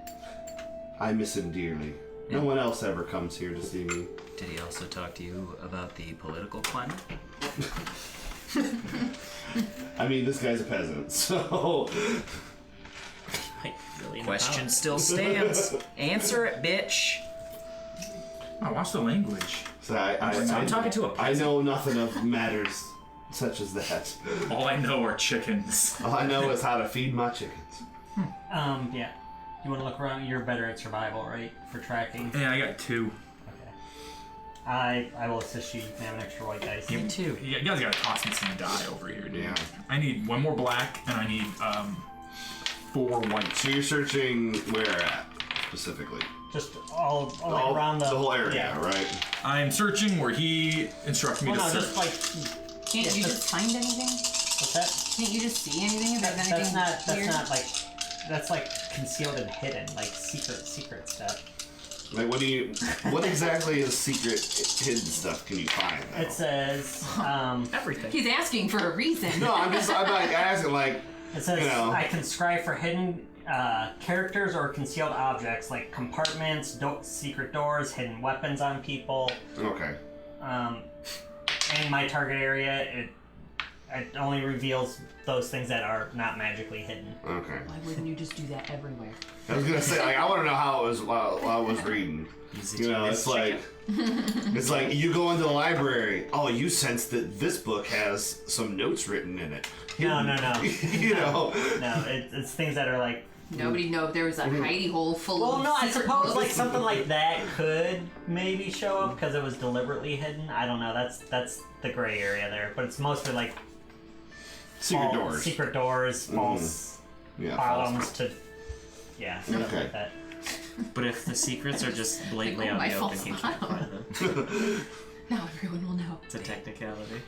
[SPEAKER 1] I miss him dearly. No one else ever comes here to see me.
[SPEAKER 2] Did he also talk to you about the political climate?
[SPEAKER 1] I mean, this guy's a peasant, so
[SPEAKER 5] Like, really in
[SPEAKER 2] Question
[SPEAKER 5] the
[SPEAKER 2] still stands. Answer it, bitch.
[SPEAKER 3] Oh, watch the language.
[SPEAKER 2] I'm talking to a
[SPEAKER 1] I
[SPEAKER 2] peasant.
[SPEAKER 1] know nothing of matters such as that.
[SPEAKER 3] All I know are chickens.
[SPEAKER 1] All I know is how to feed my chickens.
[SPEAKER 4] Yeah. You want to look around? You're better at survival, right? For tracking.
[SPEAKER 3] Yeah, I got 2.
[SPEAKER 4] Okay. I will assist you. You can have an extra white dice.
[SPEAKER 2] Me too.
[SPEAKER 3] You guys gotta toss me some die over here, dude.
[SPEAKER 1] Yeah.
[SPEAKER 3] I need 1 more black, and I need 4 white.
[SPEAKER 1] So you're searching where at specifically?
[SPEAKER 4] Just all like around the
[SPEAKER 1] whole area,
[SPEAKER 4] yeah.
[SPEAKER 1] right?
[SPEAKER 3] I'm searching where he instructed me
[SPEAKER 4] Well,
[SPEAKER 3] to
[SPEAKER 4] no,
[SPEAKER 3] search.
[SPEAKER 4] just like
[SPEAKER 6] Can't you just find anything?
[SPEAKER 4] what's that?
[SPEAKER 6] Can't you just see anything if there's anything
[SPEAKER 4] That's
[SPEAKER 6] weird?
[SPEAKER 4] not like that's like concealed and hidden, like secret stuff.
[SPEAKER 1] Like, what exactly is secret hidden stuff can you find? Though?
[SPEAKER 4] It says
[SPEAKER 5] Everything.
[SPEAKER 6] He's asking for a reason.
[SPEAKER 1] No, I'm like asking, like,
[SPEAKER 4] it says
[SPEAKER 1] you know.
[SPEAKER 4] I can scribe for hidden characters or concealed objects like compartments, secret doors, hidden weapons on people.
[SPEAKER 1] Okay.
[SPEAKER 4] In my target area, it only reveals those things that are not magically hidden.
[SPEAKER 1] Okay.
[SPEAKER 6] Why wouldn't you just do that everywhere?
[SPEAKER 1] I was gonna say, like, I want to know how it was while I was reading. You know, it's like you go into the library. Oh, you sense that this book has some notes written in it.
[SPEAKER 4] No.
[SPEAKER 1] You know.
[SPEAKER 4] No, it's things that are like.
[SPEAKER 6] Nobody know if there was a hidey hole full
[SPEAKER 4] Well,
[SPEAKER 6] of
[SPEAKER 4] no, I
[SPEAKER 6] secret
[SPEAKER 4] suppose
[SPEAKER 6] books.
[SPEAKER 4] like something like that could maybe show up because it was deliberately hidden. I don't know. That's the gray area there, but it's mostly like secret doors, false
[SPEAKER 1] Yeah.
[SPEAKER 4] columns to stuff
[SPEAKER 1] Okay.
[SPEAKER 4] like that.
[SPEAKER 5] But if the secrets are just blatantly
[SPEAKER 6] Like,
[SPEAKER 5] out
[SPEAKER 6] oh,
[SPEAKER 5] in the
[SPEAKER 6] my
[SPEAKER 5] open, you
[SPEAKER 6] false
[SPEAKER 5] can't find them.
[SPEAKER 6] Now everyone will know.
[SPEAKER 5] It's a technicality.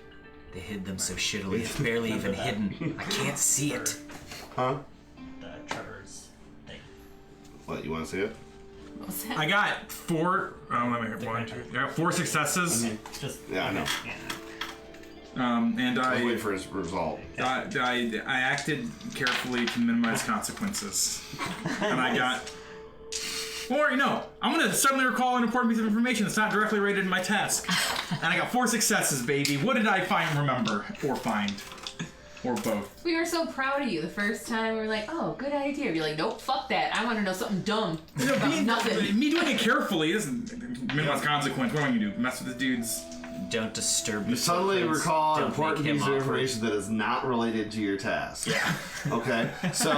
[SPEAKER 2] They hid them so shittily, it's barely even hidden. I can't see it.
[SPEAKER 1] Huh?
[SPEAKER 4] The Trevor's thing.
[SPEAKER 1] What, you want to see it?
[SPEAKER 6] What was that?
[SPEAKER 3] I got 4. Let me hear. 1, 2. I got 4 successes.
[SPEAKER 4] Just
[SPEAKER 1] Yeah, I know.
[SPEAKER 4] Yeah.
[SPEAKER 3] And
[SPEAKER 1] I'll wait
[SPEAKER 3] I
[SPEAKER 1] for his result.
[SPEAKER 3] acted carefully to minimize consequences. And I got... Or, I'm going to suddenly recall an important piece of information that's not directly related to my task. And I got 4 successes, baby. What did I remember? Or find? Or both?
[SPEAKER 6] We were so proud of you the first time. We were like, oh, good idea. You're like, nope, fuck that. I want to know something dumb. About nothing.
[SPEAKER 3] Me doing it carefully isn't minimize consequence. What am I going to do? Mess with the dudes?
[SPEAKER 2] Don't disturb.
[SPEAKER 1] You suddenly recall an
[SPEAKER 2] Don't
[SPEAKER 1] important
[SPEAKER 2] make him
[SPEAKER 1] piece of
[SPEAKER 2] awkward.
[SPEAKER 1] information that is not related to your task.
[SPEAKER 3] Yeah.
[SPEAKER 1] Okay, so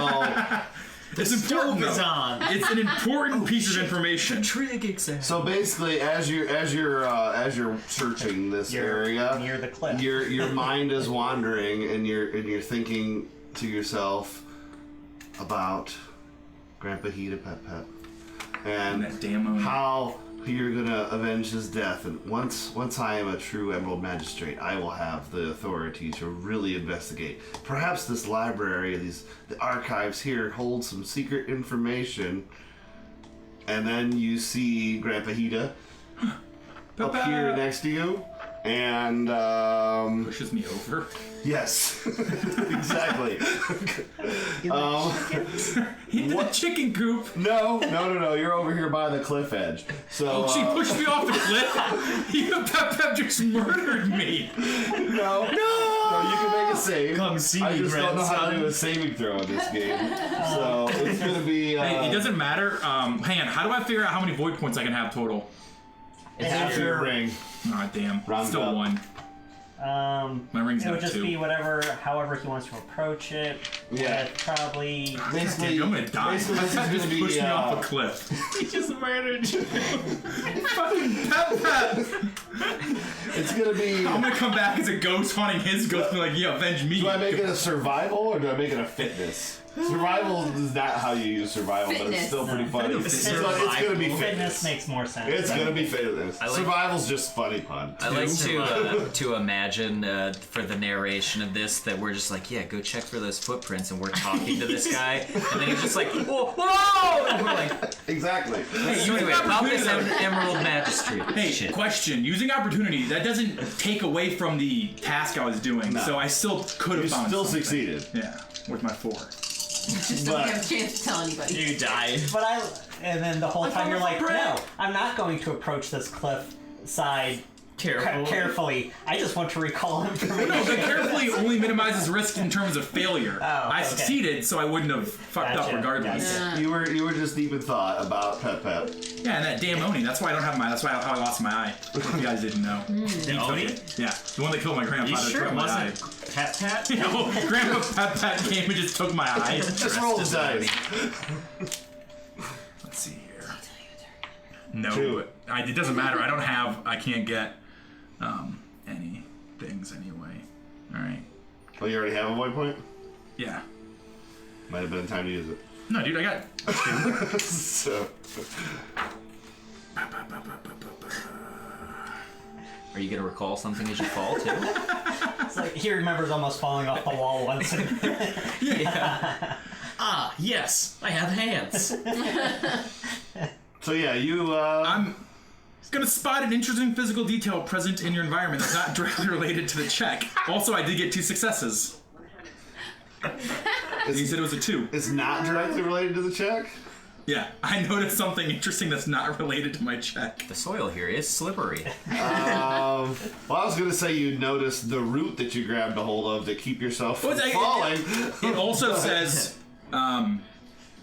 [SPEAKER 3] It's important.
[SPEAKER 5] Stove is
[SPEAKER 3] though.
[SPEAKER 5] on.
[SPEAKER 3] It's an important piece of information.
[SPEAKER 2] Trig exam.
[SPEAKER 1] so basically, as you're searching this area,
[SPEAKER 4] near the cliff.
[SPEAKER 1] your mind is wandering, and you're thinking to yourself about Grandpa Hida Pep Pep
[SPEAKER 3] And that damn Oni.
[SPEAKER 1] how you're gonna avenge his death. And once I am a true Emerald Magistrate, I will have the authority to really investigate. Perhaps this library, the archives here, hold some secret information. And then you see Grandpa Hida up here next to you, and
[SPEAKER 3] Pushes me over.
[SPEAKER 1] yes, exactly.
[SPEAKER 3] Into the chicken coop.
[SPEAKER 1] No, you're over here by the cliff edge. So
[SPEAKER 3] She pushed me off the cliff. Hida Pep Pep just murdered me.
[SPEAKER 1] no, you can make a save.
[SPEAKER 5] Come see
[SPEAKER 1] I
[SPEAKER 5] me,
[SPEAKER 1] just don't know how to
[SPEAKER 5] grandson.
[SPEAKER 1] do a saving throw in this game, so it's gonna be.
[SPEAKER 3] Hey, it doesn't matter. Hang on. How do I figure out how many void points I can have total?
[SPEAKER 1] half your ring.
[SPEAKER 3] Oh, damn.
[SPEAKER 1] Round
[SPEAKER 3] Still
[SPEAKER 1] up.
[SPEAKER 3] 1. My ring's
[SPEAKER 4] It would
[SPEAKER 3] not
[SPEAKER 4] just
[SPEAKER 3] 2.
[SPEAKER 4] be however he wants to approach it.
[SPEAKER 1] Yeah.
[SPEAKER 4] With probably.
[SPEAKER 1] Basically,
[SPEAKER 3] Damn, I'm gonna die.
[SPEAKER 1] basically this is
[SPEAKER 3] Just
[SPEAKER 1] gonna be.
[SPEAKER 3] pushed me off a cliff.
[SPEAKER 5] He just murdered you.
[SPEAKER 3] Fucking Pep Pep.
[SPEAKER 1] It's gonna be.
[SPEAKER 3] I'm gonna come back as a ghost haunting his ghost and be like, yeah, avenge me.
[SPEAKER 1] Do I make it a survival or do I make it a fitness? Survival is not how you use survival, but it's
[SPEAKER 6] Fitness.
[SPEAKER 1] still pretty funny. It's gonna be
[SPEAKER 4] Fitness
[SPEAKER 1] fitness.
[SPEAKER 4] makes more sense.
[SPEAKER 1] It's gonna be fitness.
[SPEAKER 2] I like-
[SPEAKER 1] Survival's just funny pun.
[SPEAKER 2] I like to imagine for the narration of this that we're just like, yeah, go check for those footprints, and we're talking to this guy, and then he's just like, whoa, and we're like,
[SPEAKER 1] Exactly.
[SPEAKER 2] so anyway, about this Emerald Magistrate.
[SPEAKER 3] Hey,
[SPEAKER 2] shit.
[SPEAKER 3] question. Using opportunity, that doesn't take away from the task I was doing,
[SPEAKER 1] No.
[SPEAKER 3] so I still could
[SPEAKER 1] You
[SPEAKER 3] have found
[SPEAKER 1] still
[SPEAKER 3] something.
[SPEAKER 1] succeeded.
[SPEAKER 3] Yeah, with my 4.
[SPEAKER 6] Just don't have a chance to tell anybody.
[SPEAKER 5] You died.
[SPEAKER 4] And then the whole time
[SPEAKER 3] found
[SPEAKER 4] you're
[SPEAKER 3] a
[SPEAKER 4] like,
[SPEAKER 3] footprint.
[SPEAKER 4] no, I'm not going to approach this cliff side carefully. I just want to recall information.
[SPEAKER 3] No, but carefully only minimizes risk in terms of failure.
[SPEAKER 4] Oh,
[SPEAKER 3] I
[SPEAKER 4] okay.
[SPEAKER 3] succeed, so I wouldn't have fucked up
[SPEAKER 4] Gotcha,
[SPEAKER 3] regardless.
[SPEAKER 4] gotcha.
[SPEAKER 1] You were just deep in thought about Pep Pep.
[SPEAKER 3] Yeah, and that damn Oni. That's why I don't have my. That's why how I lost my eye. If you guys didn't know.
[SPEAKER 5] The Oni?
[SPEAKER 3] Yeah, the one that killed my grandpa.
[SPEAKER 5] You
[SPEAKER 3] that
[SPEAKER 5] sure
[SPEAKER 3] took
[SPEAKER 5] it
[SPEAKER 3] my eye.
[SPEAKER 5] wasn't Pat Pat?
[SPEAKER 3] No, Grandpa Pep Pep came and just took my eye.
[SPEAKER 1] Just roll the dice.
[SPEAKER 3] Let's see here. No,
[SPEAKER 1] 2.
[SPEAKER 3] it doesn't matter. I can't get any things anyway. All right.
[SPEAKER 1] Oh, you already have a void point?
[SPEAKER 3] Yeah.
[SPEAKER 1] Might have been time to use it.
[SPEAKER 3] No, dude, I got.
[SPEAKER 1] So,
[SPEAKER 2] Are you gonna recall something as you fall too?
[SPEAKER 4] It's like he remembers almost falling off the wall once.
[SPEAKER 5] Ah, yes, I have hands.
[SPEAKER 1] so yeah, you.
[SPEAKER 3] I'm gonna spot an interesting physical detail present in your environment that's not directly related to the check. Also, I did get 2 successes. He said it was a 2.
[SPEAKER 1] It's not directly related to the check.
[SPEAKER 3] Yeah, I noticed something interesting that's not related to my check.
[SPEAKER 2] The soil here is slippery.
[SPEAKER 1] Well, I was gonna say you noticed the root that you grabbed a hold of to keep yourself from falling.
[SPEAKER 3] It also says,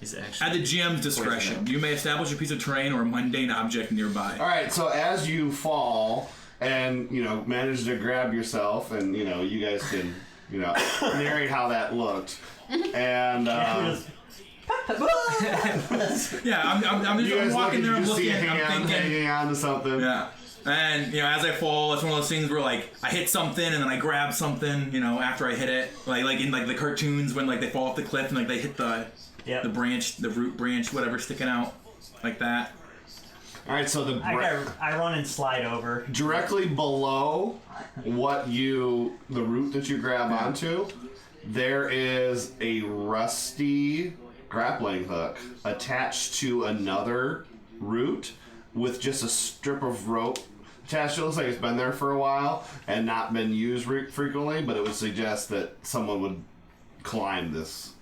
[SPEAKER 5] He's
[SPEAKER 3] at
[SPEAKER 5] actually.
[SPEAKER 3] the GM's discretion, you may establish a piece of terrain or a mundane object nearby.
[SPEAKER 1] All right, so as you fall and manage to grab yourself, and you guys can narrate how that looked, and.
[SPEAKER 3] Yeah, I'm
[SPEAKER 1] You guys
[SPEAKER 3] just walking there, I'm
[SPEAKER 1] you just see
[SPEAKER 3] looking,
[SPEAKER 1] a hand
[SPEAKER 3] I'm thinking.
[SPEAKER 1] hanging on to something.
[SPEAKER 3] Yeah. And, as I fall, it's one of those things where, like, I hit something and then I grab something, after I hit it. Like in, the cartoons when, they fall off the cliff and, they hit the branch, the root branch, whatever, sticking out. Like that.
[SPEAKER 1] All right, so
[SPEAKER 4] I run and slide over.
[SPEAKER 1] directly below the root that you grab onto, there is a rusty grappling hook attached to another root with just a strip of rope Chastity looks like it's been there for a while and not been used frequently, but it would suggest that someone would climb this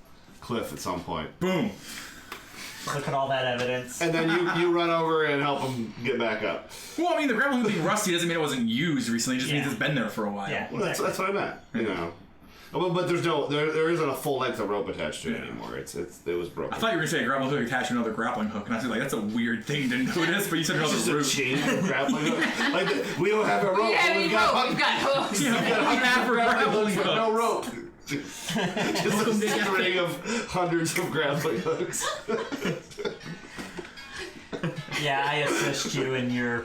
[SPEAKER 1] cliff at some point.
[SPEAKER 3] Boom.
[SPEAKER 4] Look at all that evidence.
[SPEAKER 1] And then you run over and help him get back up.
[SPEAKER 3] Well, I mean, the grappling hook being rusty doesn't mean it wasn't used recently. It just means
[SPEAKER 4] Yeah.
[SPEAKER 3] it's been there for a while.
[SPEAKER 4] Yeah.
[SPEAKER 1] Well, that's what I meant. You know. But there isn't a full length of rope attached to it anymore. It was broken.
[SPEAKER 3] I thought you were going to say a grappling hook attached to another grappling hook, and I was like, that's a weird thing to notice, but you said it
[SPEAKER 1] It's
[SPEAKER 3] was
[SPEAKER 1] just
[SPEAKER 3] a
[SPEAKER 1] a
[SPEAKER 3] root.
[SPEAKER 1] chain of grappling hook. Like we don't have a rope.
[SPEAKER 6] We
[SPEAKER 1] but
[SPEAKER 6] have
[SPEAKER 1] we've
[SPEAKER 6] any
[SPEAKER 1] got
[SPEAKER 6] rope. We've got hooks.
[SPEAKER 3] Yeah, we have for grappling
[SPEAKER 1] but no
[SPEAKER 3] hooks.
[SPEAKER 1] rope. Just a string of hundreds of grappling hooks.
[SPEAKER 4] Yeah, I assist you in your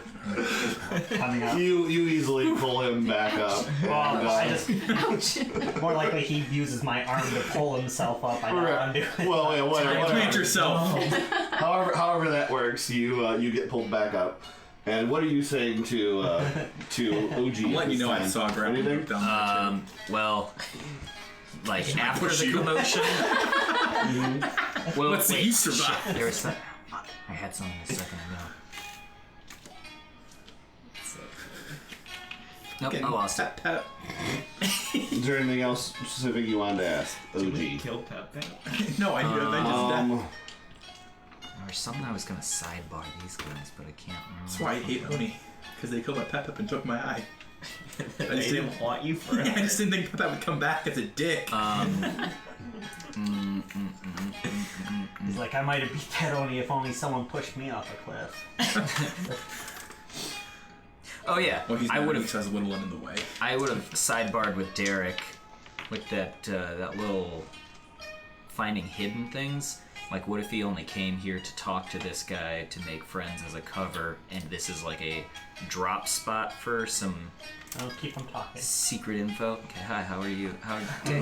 [SPEAKER 4] coming up.
[SPEAKER 1] You easily pull him back up.
[SPEAKER 4] Well,
[SPEAKER 1] and,
[SPEAKER 4] I just
[SPEAKER 6] Ouch.
[SPEAKER 4] more likely he uses my arm to pull himself up. I know what I'm doing.
[SPEAKER 1] well, yeah,
[SPEAKER 3] Plant
[SPEAKER 1] whatever.
[SPEAKER 3] yourself.
[SPEAKER 1] However that works, you get pulled back up. And what are you saying to OG?
[SPEAKER 3] I'm letting you know I saw a grappling
[SPEAKER 1] Anything?
[SPEAKER 3] hook down
[SPEAKER 2] Well, like after
[SPEAKER 3] push
[SPEAKER 2] the
[SPEAKER 3] you.
[SPEAKER 2] commotion. Well,
[SPEAKER 3] Let's see
[SPEAKER 2] wait,
[SPEAKER 3] you survive.
[SPEAKER 2] shit, there was some. I had something a second ago. Nope, I lost it.
[SPEAKER 3] Pep.
[SPEAKER 1] Is there anything else specific you wanted to ask OG?
[SPEAKER 5] Kill Pep Pep.
[SPEAKER 3] No, I knew they just
[SPEAKER 1] Um,
[SPEAKER 2] There was something I was gonna sidebar these guys, but I can't remember.
[SPEAKER 3] That's why I hate Oni, because they killed my Pep Pep and took my eye.
[SPEAKER 5] They
[SPEAKER 3] just
[SPEAKER 5] didn't
[SPEAKER 3] didn't-
[SPEAKER 5] want you for
[SPEAKER 3] I just didn't think Pep Pep would come back as a dick.
[SPEAKER 4] He's like, I might have beat that only if only someone pushed me off a cliff.
[SPEAKER 2] Oh yeah,
[SPEAKER 3] Well, he's
[SPEAKER 2] I
[SPEAKER 3] not
[SPEAKER 2] would
[SPEAKER 3] because
[SPEAKER 2] have.
[SPEAKER 3] has Little One in the way.
[SPEAKER 2] I would have sidebarred with Derek, with that little finding hidden things. Like, what if he only came here to talk to this guy to make friends as a cover, and this is like a drop spot for some
[SPEAKER 4] I'll keep him talking.
[SPEAKER 2] secret info? Okay, hi, how are you?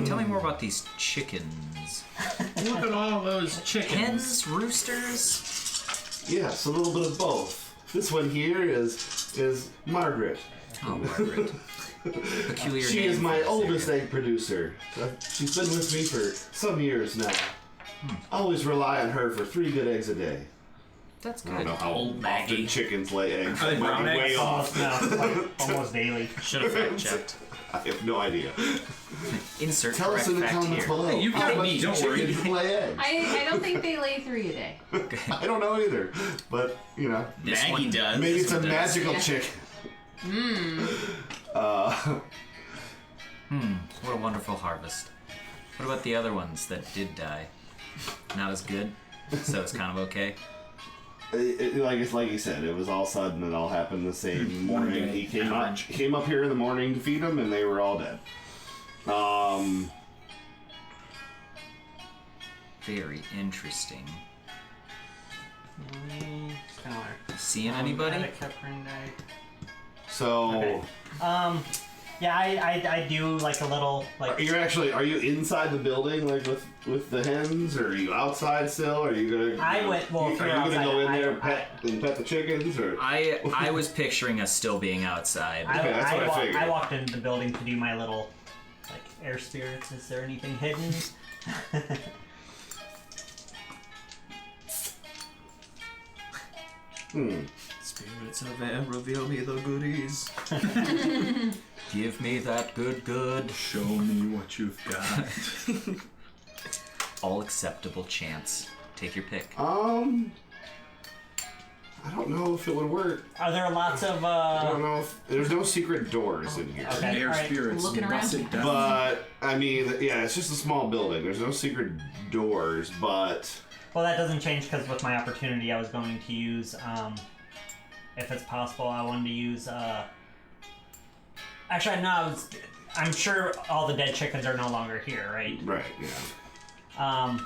[SPEAKER 2] Tell me more about these chickens.
[SPEAKER 3] Look at all those chickens.
[SPEAKER 2] Hens, roosters.
[SPEAKER 1] yes, a little bit of both. This one here is Margaret.
[SPEAKER 2] Oh, Margaret. Peculiar
[SPEAKER 1] She
[SPEAKER 2] name
[SPEAKER 1] is
[SPEAKER 2] for
[SPEAKER 1] my
[SPEAKER 2] this
[SPEAKER 1] oldest
[SPEAKER 2] area.
[SPEAKER 1] egg producer. She's been with me for some years now. Always rely on her for 3 good eggs a day.
[SPEAKER 2] That's
[SPEAKER 1] I don't
[SPEAKER 2] good.
[SPEAKER 1] know how
[SPEAKER 2] Old
[SPEAKER 1] often
[SPEAKER 2] Maggie.
[SPEAKER 1] chickens lay eggs.
[SPEAKER 3] Are they
[SPEAKER 1] Might
[SPEAKER 3] brown
[SPEAKER 1] be way
[SPEAKER 3] eggs?
[SPEAKER 1] off.
[SPEAKER 4] Almost, no, like, almost daily.
[SPEAKER 5] Should have fact checked.
[SPEAKER 1] I have no idea.
[SPEAKER 2] Insert
[SPEAKER 1] Tell us
[SPEAKER 2] correct
[SPEAKER 1] in the
[SPEAKER 2] fact
[SPEAKER 1] comments
[SPEAKER 2] here.
[SPEAKER 1] below.
[SPEAKER 3] Hey, you
[SPEAKER 1] how
[SPEAKER 3] got
[SPEAKER 1] much
[SPEAKER 3] me, don't
[SPEAKER 1] chickens
[SPEAKER 3] worry.
[SPEAKER 1] lay eggs?
[SPEAKER 6] I don't think they lay 3 a day.
[SPEAKER 1] I don't know either, but you know,
[SPEAKER 2] This
[SPEAKER 5] Maggie
[SPEAKER 2] one
[SPEAKER 5] does.
[SPEAKER 1] maybe
[SPEAKER 5] This
[SPEAKER 1] it's a
[SPEAKER 5] one does.
[SPEAKER 1] magical
[SPEAKER 6] Yeah.
[SPEAKER 1] chicken.
[SPEAKER 2] What a wonderful harvest. What about the other ones that did die? Not as good, so it's kind of okay.
[SPEAKER 1] Like you said, it was all sudden. It all happened the same morning. He came up here in the morning to feed them, and they were all dead.
[SPEAKER 2] Very interesting.
[SPEAKER 4] Similar.
[SPEAKER 2] Seeing anybody?
[SPEAKER 1] So
[SPEAKER 4] Okay. Yeah, I do like a little like.
[SPEAKER 1] are you inside the building like with the hens, or are you outside still? Are you gonna?
[SPEAKER 4] I went- well,
[SPEAKER 1] Are you
[SPEAKER 4] if you're
[SPEAKER 1] gonna
[SPEAKER 4] outside,
[SPEAKER 1] go in there
[SPEAKER 4] I-
[SPEAKER 1] and pet the chickens, or?
[SPEAKER 2] I was picturing us still being outside.
[SPEAKER 1] Okay, that's what I figured.
[SPEAKER 4] I walked into the building to do my little like air spirits. Is there anything hidden?
[SPEAKER 5] Spirits of air, reveal me the goodies.
[SPEAKER 2] Give me that good.
[SPEAKER 3] Show me what you've got.
[SPEAKER 2] All acceptable chance. Take your pick.
[SPEAKER 1] I don't know if it would work.
[SPEAKER 4] Are there lots of
[SPEAKER 1] I don't know if there's no secret doors in here.
[SPEAKER 4] Okay,
[SPEAKER 3] Air
[SPEAKER 4] alright.
[SPEAKER 3] spirits.
[SPEAKER 6] Looking around.
[SPEAKER 3] busted down.
[SPEAKER 1] But I mean, yeah, it's just a small building. There's no secret doors, but
[SPEAKER 4] Well, that doesn't change because with my opportunity, I was going to use, if it's possible, I wanted to use. Actually, no, I'm sure all the dead chickens are no longer here, right?
[SPEAKER 1] right, yeah.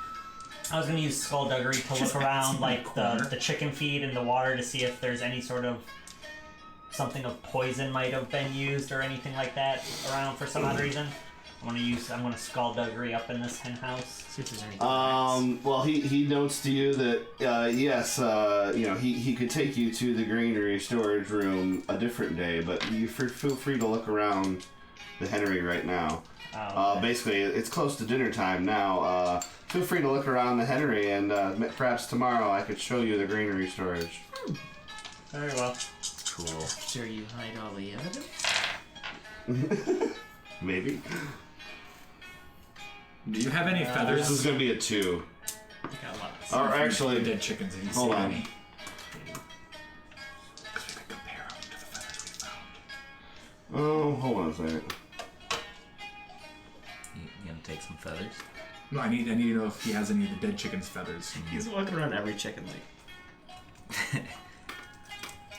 [SPEAKER 4] I was going to use skullduggery to look around, like the chicken feed and the water to see if there's any sort of something of poison might have been used or anything like that around for some odd reason. I'm gonna skullduggery up in this hen house.
[SPEAKER 5] See if there's any
[SPEAKER 1] Well, he notes to you that yes, he could take you to the granary storage room a different day, but you feel free to look around the Henery right now. Basically, it's close to dinner time now. Feel free to look around the Henery, and perhaps tomorrow I could show you the granary storage.
[SPEAKER 4] Very well.
[SPEAKER 2] Cool.
[SPEAKER 5] After you hide all the evidence?
[SPEAKER 1] Maybe.
[SPEAKER 3] Do you have any feathers?
[SPEAKER 1] This is gonna be a 2.
[SPEAKER 5] I got lots.
[SPEAKER 1] Or
[SPEAKER 3] The
[SPEAKER 1] actually,
[SPEAKER 3] dead chickens. You can
[SPEAKER 1] hold
[SPEAKER 3] see
[SPEAKER 1] on.
[SPEAKER 3] any. 'Cause we could compare them to the feathers we found.
[SPEAKER 1] Oh, hold on a second.
[SPEAKER 2] You gonna take some feathers?
[SPEAKER 3] No, I need to know if he has any of the dead chicken's feathers.
[SPEAKER 5] He's walking around every chicken like.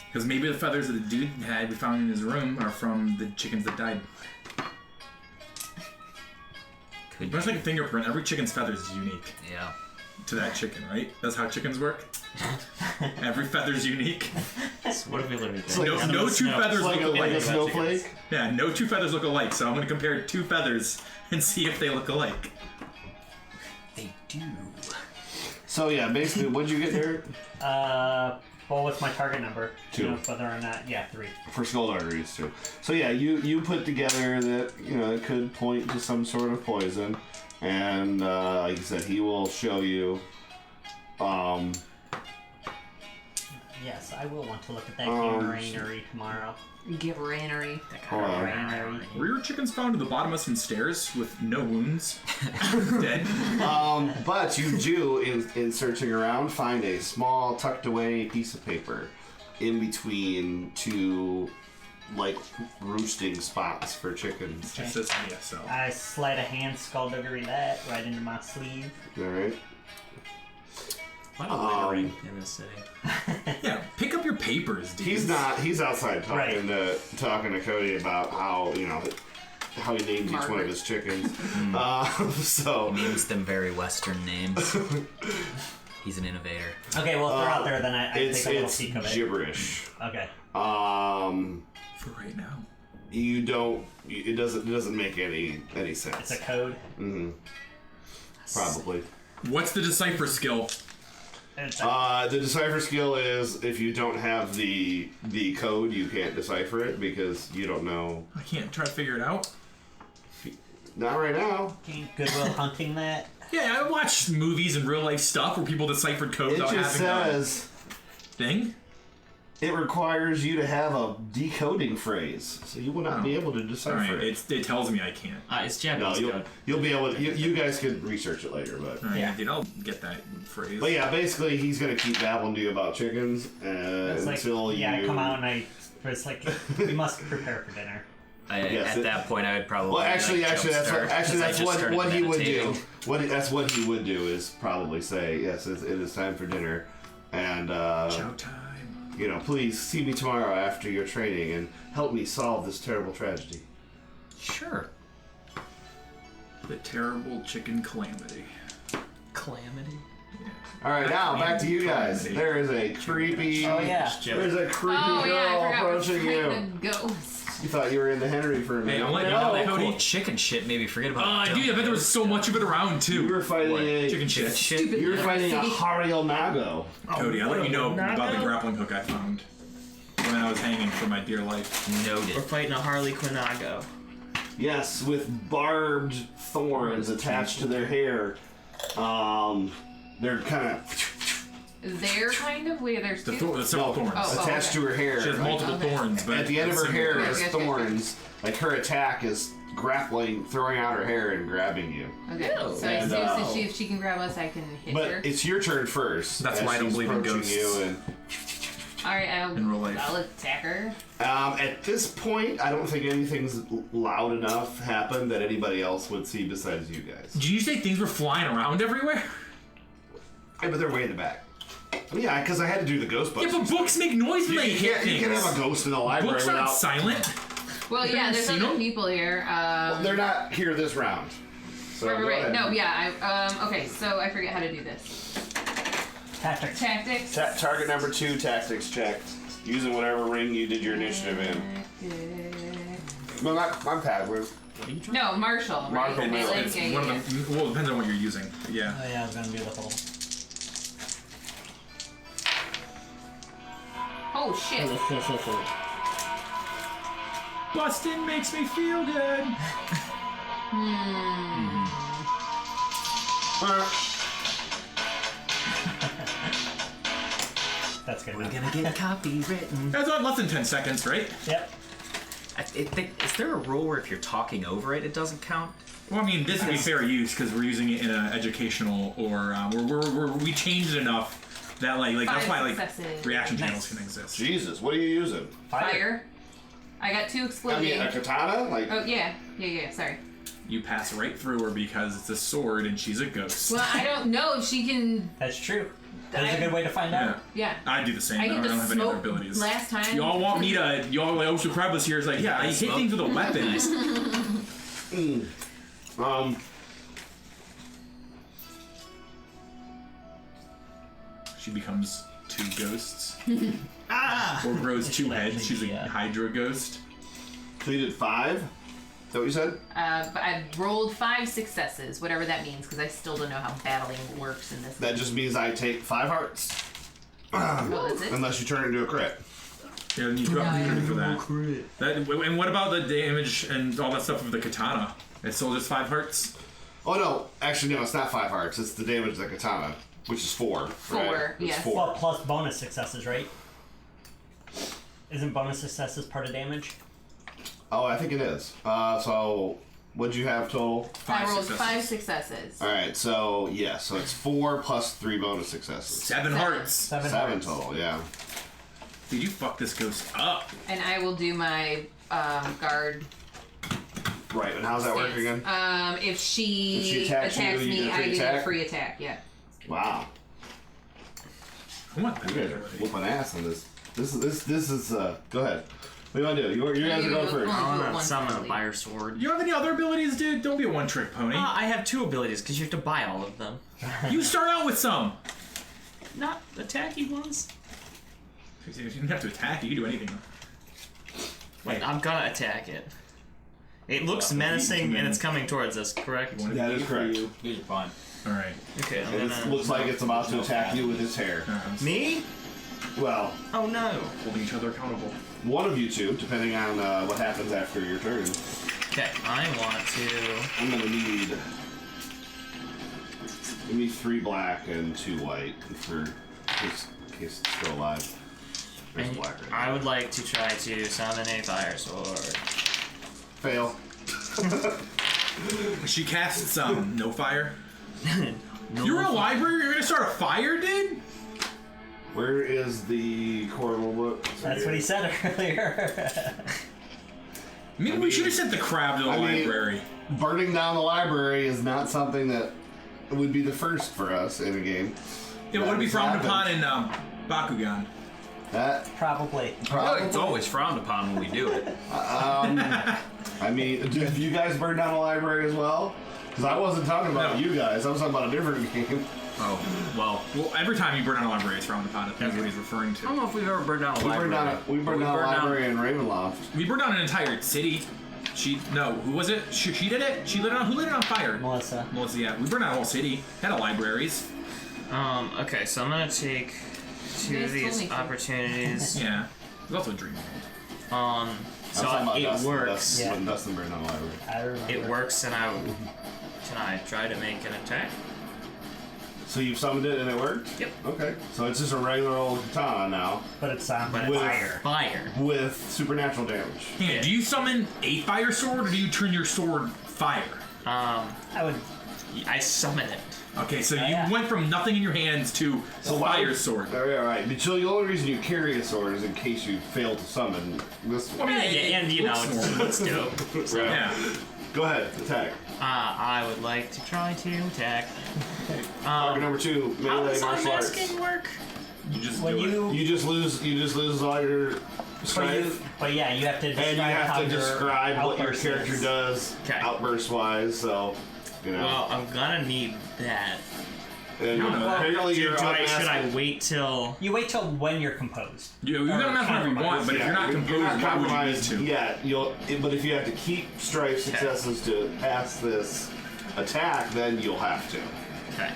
[SPEAKER 3] Because maybe the feathers that the dude had we found in his room are from the chickens that died.
[SPEAKER 2] Could
[SPEAKER 3] Much like a fingerprint, every chicken's feathers is unique
[SPEAKER 2] Yeah.
[SPEAKER 3] to that chicken, right? That's how chickens work. Every feather's unique.
[SPEAKER 5] So what have we learned today?
[SPEAKER 3] No two feathers
[SPEAKER 1] Like
[SPEAKER 3] look
[SPEAKER 1] a
[SPEAKER 3] alike.
[SPEAKER 1] snowflake?
[SPEAKER 3] Yeah, no two feathers look alike. So I'm going to compare 2 feathers and see if they look alike.
[SPEAKER 2] They do.
[SPEAKER 1] So yeah, basically, what'd you get there?
[SPEAKER 4] Well, what's my target number?
[SPEAKER 1] 2.
[SPEAKER 4] You know, whether or not, 3.
[SPEAKER 1] For skull arteries too. So yeah, you put together that it could point to some sort of poison, and like you said, he will show you.
[SPEAKER 4] Yes, I will want to look at that granary tomorrow.
[SPEAKER 6] Give Rannery.
[SPEAKER 1] Hold on.
[SPEAKER 4] Granary.
[SPEAKER 3] Were your chickens found at the bottom of some stairs with no wounds? Dead?
[SPEAKER 1] But you do, in searching around, find a small tucked away piece of paper in between 2 like roosting spots for chickens.
[SPEAKER 3] Just says ESO.
[SPEAKER 4] I slide a hand skullduggery that right into my sleeve.
[SPEAKER 1] All right.
[SPEAKER 5] Why don't littering in this city?
[SPEAKER 3] Yeah, pick up your papers, dude.
[SPEAKER 1] He's outside talking
[SPEAKER 4] Right.
[SPEAKER 1] to Cody about how how he named each one of
[SPEAKER 6] Margaret.
[SPEAKER 1] his chickens. So
[SPEAKER 2] Names them very Western names. He's an innovator.
[SPEAKER 4] Okay, well, if they're out there, then I
[SPEAKER 1] it's
[SPEAKER 4] take a little peek of it.
[SPEAKER 1] gibberish.
[SPEAKER 4] Okay.
[SPEAKER 3] For right now.
[SPEAKER 1] You don't. It doesn't make any sense.
[SPEAKER 4] It's a code.
[SPEAKER 1] Probably.
[SPEAKER 3] What's the decipher skill?
[SPEAKER 4] It's a,
[SPEAKER 1] The decipher skill is if you don't have the code, you can't decipher it because you don't know.
[SPEAKER 3] I can't try to figure it out.
[SPEAKER 1] Not right now.
[SPEAKER 4] Goodwill Hunting that.
[SPEAKER 3] Yeah, I watched movies and real life stuff where people deciphered codes
[SPEAKER 1] It
[SPEAKER 3] without
[SPEAKER 1] just
[SPEAKER 3] having
[SPEAKER 1] says
[SPEAKER 3] a thing.
[SPEAKER 1] it requires you to have a decoding phrase, so you will not be able to decipher
[SPEAKER 3] Alright,
[SPEAKER 1] it.
[SPEAKER 3] it tells me I can't.
[SPEAKER 5] It's
[SPEAKER 1] No,
[SPEAKER 5] Japanese code.
[SPEAKER 1] you'll be able to. You guys could research it later, but.
[SPEAKER 3] Alright,
[SPEAKER 4] Yeah.
[SPEAKER 3] dude, I'll get that phrase.
[SPEAKER 1] But yeah, basically he's gonna keep babbling to you about chickens
[SPEAKER 4] It's like,
[SPEAKER 1] until you.
[SPEAKER 4] I come out and it's like, we must prepare for dinner.
[SPEAKER 1] Yes,
[SPEAKER 2] At that point, I would probably.
[SPEAKER 1] Well, actually,
[SPEAKER 2] like,
[SPEAKER 1] that's
[SPEAKER 2] jumpstart, 'cause I
[SPEAKER 1] that's
[SPEAKER 2] just
[SPEAKER 1] what
[SPEAKER 2] started
[SPEAKER 1] he would do.
[SPEAKER 2] meditating.
[SPEAKER 1] That's what he would do is probably say, yes, it is time for dinner, and
[SPEAKER 3] Chow time.
[SPEAKER 1] please see me tomorrow after your training and help me solve this terrible tragedy.
[SPEAKER 2] Sure.
[SPEAKER 3] The terrible chicken calamity.
[SPEAKER 2] Calamity.
[SPEAKER 1] All right, now back to you guys.
[SPEAKER 3] Calamity.
[SPEAKER 1] There is a creepy.
[SPEAKER 4] Oh, yeah.
[SPEAKER 1] There's a creepy
[SPEAKER 6] Oh yeah, I
[SPEAKER 1] girl
[SPEAKER 6] forgot we're
[SPEAKER 1] approaching you.
[SPEAKER 6] fighting a ghost.
[SPEAKER 1] You thought you were in the Henery for a minute.
[SPEAKER 3] Hey, I'm letting you
[SPEAKER 2] Oh,
[SPEAKER 3] know, Cody.
[SPEAKER 2] cool chicken shit. Maybe forget about.
[SPEAKER 3] Dude, I bet there was so much of it around too.
[SPEAKER 1] You were fighting a
[SPEAKER 3] Chicken shit.
[SPEAKER 2] shit.
[SPEAKER 1] You were fighting a Hario Mago.
[SPEAKER 3] Cody, I'll let you know about the grappling hook I found when I was hanging for my dear life.
[SPEAKER 5] We're
[SPEAKER 2] Noted.
[SPEAKER 5] fighting a Harley Quinnago.
[SPEAKER 1] Yes, with barbed thorns attached to their hair. They're kind of
[SPEAKER 6] They're kind of wait. There's
[SPEAKER 3] The,
[SPEAKER 6] two.
[SPEAKER 3] the several thorns.
[SPEAKER 6] Oh.
[SPEAKER 1] attached to her hair.
[SPEAKER 3] She has multiple
[SPEAKER 6] Okay.
[SPEAKER 3] thorns, but
[SPEAKER 1] At the end of her
[SPEAKER 3] it's
[SPEAKER 1] hair
[SPEAKER 3] similar.
[SPEAKER 1] is
[SPEAKER 6] Okay.
[SPEAKER 1] thorns. Like her attack is grappling, throwing out her hair and grabbing you.
[SPEAKER 6] Okay, so I
[SPEAKER 1] And,
[SPEAKER 6] assume if she can grab us, I can hit her.
[SPEAKER 1] But it's your turn first.
[SPEAKER 3] That's
[SPEAKER 1] as
[SPEAKER 3] why I don't
[SPEAKER 1] she's
[SPEAKER 3] believe in
[SPEAKER 1] approaching
[SPEAKER 3] ghosts.
[SPEAKER 1] You and,
[SPEAKER 6] All right,
[SPEAKER 3] in real life.
[SPEAKER 6] I'll attack her.
[SPEAKER 1] at this point, I don't think anything's loud enough happened that anybody else would see besides you guys.
[SPEAKER 3] Did you say things were flying around everywhere?
[SPEAKER 1] Yeah, but they're way in the back. Yeah, because I had to do the Ghostbusters.
[SPEAKER 3] Yeah, but books make noise when they
[SPEAKER 1] you
[SPEAKER 3] hit
[SPEAKER 1] can't,
[SPEAKER 3] things.
[SPEAKER 1] you can't have a ghost in the library
[SPEAKER 3] Books
[SPEAKER 1] without.
[SPEAKER 3] aren't silent.
[SPEAKER 6] Well,
[SPEAKER 3] You
[SPEAKER 6] yeah,
[SPEAKER 3] haven't
[SPEAKER 6] there's
[SPEAKER 3] seen
[SPEAKER 6] other
[SPEAKER 3] them?
[SPEAKER 6] people here.
[SPEAKER 1] They're not here this round. So
[SPEAKER 6] Right.
[SPEAKER 1] go ahead.
[SPEAKER 6] No, yeah. Okay, so I forget how to do this.
[SPEAKER 4] Tactics.
[SPEAKER 6] Tactics.
[SPEAKER 1] Target number 2, tactics checked. Using whatever ring you did your initiative in. No, not pad.
[SPEAKER 6] No, Marshall. Right?
[SPEAKER 1] Marshall,
[SPEAKER 6] Melee,
[SPEAKER 1] melee.
[SPEAKER 3] It's
[SPEAKER 6] yeah,
[SPEAKER 3] one
[SPEAKER 6] yeah,
[SPEAKER 3] of them. Well, it depends on what you're using. But yeah.
[SPEAKER 4] Oh, yeah, I was gonna do the whole.
[SPEAKER 6] Oh shit.
[SPEAKER 3] Bustin' makes me feel good.
[SPEAKER 4] That's that's good.
[SPEAKER 2] We're
[SPEAKER 4] enough.
[SPEAKER 2] gonna get copywritten.
[SPEAKER 3] That's on less than 10 seconds, right?
[SPEAKER 4] Yep.
[SPEAKER 2] Is there a rule where if you're talking over it, it doesn't count?
[SPEAKER 3] Well, I mean, this would be fair use because we're using it in an educational or we changed it enough that like that's why like
[SPEAKER 6] successes.
[SPEAKER 3] reaction channels can exist.
[SPEAKER 1] Jesus, what are you using?
[SPEAKER 6] Fire. I got 2
[SPEAKER 1] I
[SPEAKER 6] exploding.
[SPEAKER 1] mean, a katana? Like,
[SPEAKER 6] Oh, yeah. Sorry.
[SPEAKER 3] You pass right through her because it's a sword and she's a ghost.
[SPEAKER 6] Well, I don't know if she can.
[SPEAKER 4] That's true. That's a good way to find out.
[SPEAKER 3] Yeah.
[SPEAKER 6] Yeah.
[SPEAKER 3] I do the same.
[SPEAKER 6] I
[SPEAKER 3] though.
[SPEAKER 6] get
[SPEAKER 3] I
[SPEAKER 6] the
[SPEAKER 3] don't have any other
[SPEAKER 6] smoke
[SPEAKER 3] abilities.
[SPEAKER 6] last time.
[SPEAKER 3] Y'all want me to? Y'all like Ocean Crab was here. Is like, yeah, I hit
[SPEAKER 2] smoke.
[SPEAKER 3] things with a weapon. She becomes 2 ghosts. Or grows 2 heads. She's a
[SPEAKER 4] Yeah.
[SPEAKER 3] Hydra ghost.
[SPEAKER 1] so you did 5? Is that what you said?
[SPEAKER 6] But I rolled 5 successes, whatever that means, because I still don't know how battling works in this.
[SPEAKER 1] That just means I take 5 hearts.
[SPEAKER 6] Oh, that's it.
[SPEAKER 1] Unless you turn it into a crit.
[SPEAKER 3] Yeah, and you drop opportunity for that. And what about the damage and all that stuff with the katana? It's still just 5 hearts?
[SPEAKER 1] Oh no, actually no, it's not 5 hearts. It's the damage of the katana, which is 4.
[SPEAKER 6] 4,
[SPEAKER 1] right? It's
[SPEAKER 6] yes.
[SPEAKER 1] 4.
[SPEAKER 4] Well, plus bonus successes, right? Isn't bonus successes part of damage?
[SPEAKER 1] Oh, I think it is. So what'd you have total?
[SPEAKER 6] I rolled
[SPEAKER 3] successes.
[SPEAKER 6] 5 successes.
[SPEAKER 1] All right, so yeah, so it's 4 plus 3 bonus successes.
[SPEAKER 3] 7 hearts.
[SPEAKER 4] 7
[SPEAKER 1] 7
[SPEAKER 4] hearts.
[SPEAKER 1] total, yeah.
[SPEAKER 3] Dude, you fuck this ghost up.
[SPEAKER 6] And I will do my guard.
[SPEAKER 1] Right, and how's that work again?
[SPEAKER 6] If she
[SPEAKER 1] attacks you, you
[SPEAKER 6] me,
[SPEAKER 1] get a free
[SPEAKER 6] I get
[SPEAKER 1] attack?
[SPEAKER 6] a free attack. Yeah.
[SPEAKER 1] Wow,
[SPEAKER 3] I want that
[SPEAKER 1] you guys are
[SPEAKER 3] ability.
[SPEAKER 1] whooping ass on this. This is. Go ahead. What do you want to do? You guys are going first.
[SPEAKER 2] I want to
[SPEAKER 6] One
[SPEAKER 2] summon a
[SPEAKER 6] ability.
[SPEAKER 2] fire sword.
[SPEAKER 3] You have any other abilities, dude? Don't be a one-trick pony.
[SPEAKER 2] I have 2 abilities because you have to buy all of them.
[SPEAKER 3] You start out with some.
[SPEAKER 2] Not attacky ones.
[SPEAKER 3] You didn't have to attack. You can do anything.
[SPEAKER 2] Wait, I'm gonna attack it. It looks menacing and it's coming towards us, correct?
[SPEAKER 1] That is correct.
[SPEAKER 7] These are fun.
[SPEAKER 3] All right.
[SPEAKER 2] Okay, I'm
[SPEAKER 1] It
[SPEAKER 2] gonna...
[SPEAKER 1] looks like it's about to attack you with its hair.
[SPEAKER 2] Me?
[SPEAKER 1] Well,
[SPEAKER 2] Oh no.
[SPEAKER 3] Holding each other accountable.
[SPEAKER 1] one of you two, depending on what happens after your turn.
[SPEAKER 2] Okay, I want to...
[SPEAKER 1] I'm gonna need. Give me 3 black and 2 white in case it's still alive. There's
[SPEAKER 2] And
[SPEAKER 1] black right
[SPEAKER 2] I would like to try to summon a fire sword.
[SPEAKER 1] Fail.
[SPEAKER 3] She casts no fire.
[SPEAKER 2] No
[SPEAKER 3] You're a
[SPEAKER 2] fire.
[SPEAKER 3] library. You're gonna start a fire, dude.
[SPEAKER 1] Where is the core rule book?
[SPEAKER 4] That's what he said earlier.
[SPEAKER 3] Maybe we should have sent the crab to the
[SPEAKER 1] I mean-
[SPEAKER 3] library.
[SPEAKER 1] Burning down the library is not something that would be the first for us in a game.
[SPEAKER 3] It would be
[SPEAKER 1] That
[SPEAKER 3] frowned upon
[SPEAKER 1] happens.
[SPEAKER 3] in Bakugan.
[SPEAKER 1] That
[SPEAKER 4] Probably.
[SPEAKER 1] probably.
[SPEAKER 2] It's always frowned upon when we do it.
[SPEAKER 1] I mean, have you guys burned down a library as well? Because I wasn't talking about
[SPEAKER 3] No.
[SPEAKER 1] you guys. I was talking about a different game.
[SPEAKER 2] Oh, well.
[SPEAKER 3] Well, every time you burn down a library, it's frowned upon. That's what he's referring
[SPEAKER 2] I
[SPEAKER 3] to.
[SPEAKER 2] don't know if we've ever burned down a
[SPEAKER 1] We burned
[SPEAKER 2] library.
[SPEAKER 1] down a library in Ravenloft.
[SPEAKER 3] We burned down an entire city. Who was it? She did it? Who lit it on fire?
[SPEAKER 4] Melissa.
[SPEAKER 3] Melissa, yeah. We burned down a whole city. Had a libraries.
[SPEAKER 2] Okay, so I'm gonna take 2
[SPEAKER 6] You
[SPEAKER 2] of
[SPEAKER 6] guys told
[SPEAKER 2] these
[SPEAKER 6] me to.
[SPEAKER 2] opportunities.
[SPEAKER 3] Yeah. There's also a dream.
[SPEAKER 1] I'm talking
[SPEAKER 2] So
[SPEAKER 1] about
[SPEAKER 2] it
[SPEAKER 1] Dustin,
[SPEAKER 2] works.
[SPEAKER 4] Yeah.
[SPEAKER 1] When Dustin burned down the library.
[SPEAKER 4] I remember.
[SPEAKER 2] It works, and can I try to make an attack?
[SPEAKER 1] So you've summoned it and it worked?
[SPEAKER 2] Yep.
[SPEAKER 1] Okay. So it's just a regular old katana now
[SPEAKER 4] But it's on
[SPEAKER 2] But it's
[SPEAKER 4] fire.
[SPEAKER 2] fire.
[SPEAKER 1] with supernatural damage.
[SPEAKER 3] Yeah. Do you summon a fire sword or do you turn your sword fire?
[SPEAKER 4] I would.
[SPEAKER 2] I summon it.
[SPEAKER 3] Okay, so you
[SPEAKER 4] yeah.
[SPEAKER 3] went from nothing in your hands to
[SPEAKER 1] So
[SPEAKER 3] fire sword.
[SPEAKER 1] All right. But so the only reason you carry a sword is in case you fail to summon this
[SPEAKER 3] I
[SPEAKER 1] one.
[SPEAKER 3] mean,
[SPEAKER 2] Yeah, and you know,
[SPEAKER 3] looks normal.
[SPEAKER 2] it's dope. So,
[SPEAKER 3] Yeah.
[SPEAKER 1] Go ahead, attack.
[SPEAKER 2] I would like to try to attack.
[SPEAKER 1] Target number 2,
[SPEAKER 2] How
[SPEAKER 1] melee
[SPEAKER 2] does
[SPEAKER 1] martial arts.
[SPEAKER 2] unmasking work?
[SPEAKER 3] You just
[SPEAKER 4] When
[SPEAKER 3] do it.
[SPEAKER 4] you.
[SPEAKER 1] You just lose all your
[SPEAKER 4] But,
[SPEAKER 1] strength.
[SPEAKER 4] but yeah, you have to describe
[SPEAKER 1] And you have
[SPEAKER 4] how
[SPEAKER 1] to
[SPEAKER 4] your
[SPEAKER 1] describe what your
[SPEAKER 4] outburst
[SPEAKER 1] character
[SPEAKER 4] is.
[SPEAKER 1] does,
[SPEAKER 2] Okay.
[SPEAKER 1] outburst wise. So, you know.
[SPEAKER 2] Well, I'm gonna need that.
[SPEAKER 1] and apparently you're
[SPEAKER 2] Should I
[SPEAKER 1] unmasking.
[SPEAKER 2] wait till?
[SPEAKER 4] You wait till when you're composed.
[SPEAKER 3] You can mess whenever you want, but if you're not composed,
[SPEAKER 1] you're not
[SPEAKER 3] why would you need
[SPEAKER 1] compromised
[SPEAKER 3] to?
[SPEAKER 1] yet. But if you have to keep strife successes to pass this attack, then you'll have to.
[SPEAKER 2] Okay.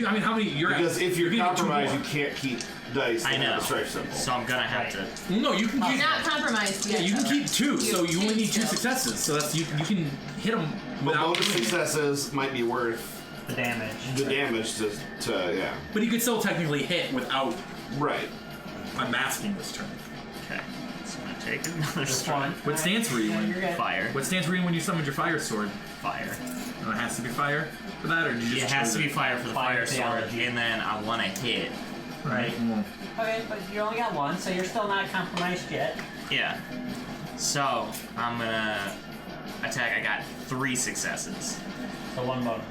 [SPEAKER 3] I mean, how many? You're
[SPEAKER 1] Because if you're
[SPEAKER 3] getting 2
[SPEAKER 1] compromised,
[SPEAKER 3] more.
[SPEAKER 1] you can't keep dice
[SPEAKER 2] I
[SPEAKER 1] that have
[SPEAKER 2] know.
[SPEAKER 1] a strife symbol.
[SPEAKER 2] So I'm gonna have to.
[SPEAKER 3] Well, no, you can keep.
[SPEAKER 6] Not compromised
[SPEAKER 3] Yeah,
[SPEAKER 6] yet.
[SPEAKER 3] you can
[SPEAKER 6] though.
[SPEAKER 3] keep 2, so you only need 2
[SPEAKER 6] still.
[SPEAKER 3] successes. So that's you can hit them
[SPEAKER 1] But
[SPEAKER 3] without.
[SPEAKER 1] bonus successes might be worth
[SPEAKER 4] The damage.
[SPEAKER 1] the damage to yeah.
[SPEAKER 3] But you could still technically hit without.
[SPEAKER 1] Right.
[SPEAKER 3] I'm masking this turn.
[SPEAKER 5] Okay. So I'm gonna take another
[SPEAKER 4] This
[SPEAKER 5] strike.
[SPEAKER 4] one.
[SPEAKER 3] What stance were you
[SPEAKER 4] Yeah,
[SPEAKER 3] in?
[SPEAKER 4] you're good.
[SPEAKER 5] Fire.
[SPEAKER 3] What stance were you in when you summoned your fire sword?
[SPEAKER 5] Fire.
[SPEAKER 3] Oh, it has to be fire for that, or did you
[SPEAKER 5] It
[SPEAKER 3] just
[SPEAKER 5] has
[SPEAKER 3] choose
[SPEAKER 5] to be
[SPEAKER 3] it?
[SPEAKER 5] fire for the
[SPEAKER 4] Fire
[SPEAKER 5] fire sword,
[SPEAKER 4] theology.
[SPEAKER 5] and then I want to hit.
[SPEAKER 4] Right.
[SPEAKER 3] Mm.
[SPEAKER 4] Okay, but you only got one, so you're still not compromised yet.
[SPEAKER 5] Yeah. So I'm gonna attack. I got 3 successes.
[SPEAKER 4] So one bonus,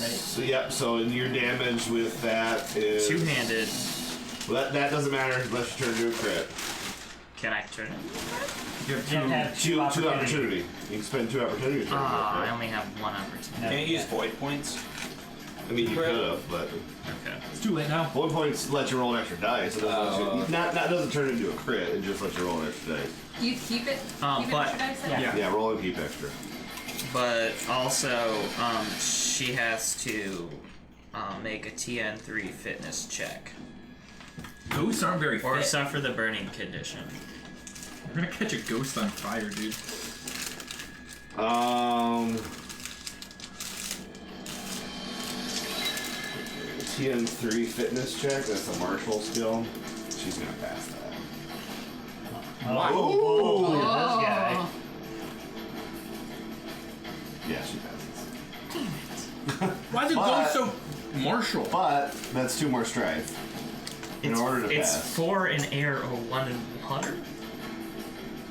[SPEAKER 4] right?
[SPEAKER 1] So yep. So your damage with that is
[SPEAKER 5] 2-handed.
[SPEAKER 1] Well, that doesn't matter unless you turn into a crit.
[SPEAKER 5] Can I turn it?
[SPEAKER 3] You have
[SPEAKER 4] You have to have
[SPEAKER 1] Two
[SPEAKER 4] opportunity.
[SPEAKER 1] opportunity. You can spend 2 opportunities. to turn into a
[SPEAKER 5] I
[SPEAKER 1] crit.
[SPEAKER 5] only have 1 opportunity.
[SPEAKER 4] No.
[SPEAKER 7] Can't use void points.
[SPEAKER 1] I mean, you
[SPEAKER 7] Crit.
[SPEAKER 1] could have, but
[SPEAKER 5] Okay.
[SPEAKER 3] It's too late now.
[SPEAKER 1] void points let you roll an extra dice. It doesn't let you,
[SPEAKER 7] Oh.
[SPEAKER 1] not doesn't turn into a crit. It just lets you roll an extra dice.
[SPEAKER 6] You keep it. Keep
[SPEAKER 5] but-
[SPEAKER 6] it extra dice then?
[SPEAKER 4] Yeah.
[SPEAKER 1] Yeah, roll and keep extra.
[SPEAKER 5] But also, she has to make a TN3 fitness check
[SPEAKER 3] Ghosts aren't very
[SPEAKER 5] or
[SPEAKER 3] fit.
[SPEAKER 5] suffer the burning condition.
[SPEAKER 3] We're gonna catch a ghost on fire, dude.
[SPEAKER 1] TN3 fitness check. That's a martial skill. She's gonna pass that.
[SPEAKER 4] Oh, this guy.
[SPEAKER 1] Yeah, she passes.
[SPEAKER 3] Why is it
[SPEAKER 1] But-
[SPEAKER 3] ghost so martial?
[SPEAKER 1] But that's 2 more strife. In order to
[SPEAKER 5] It's
[SPEAKER 1] pass.
[SPEAKER 5] 4 in air or 1 in water.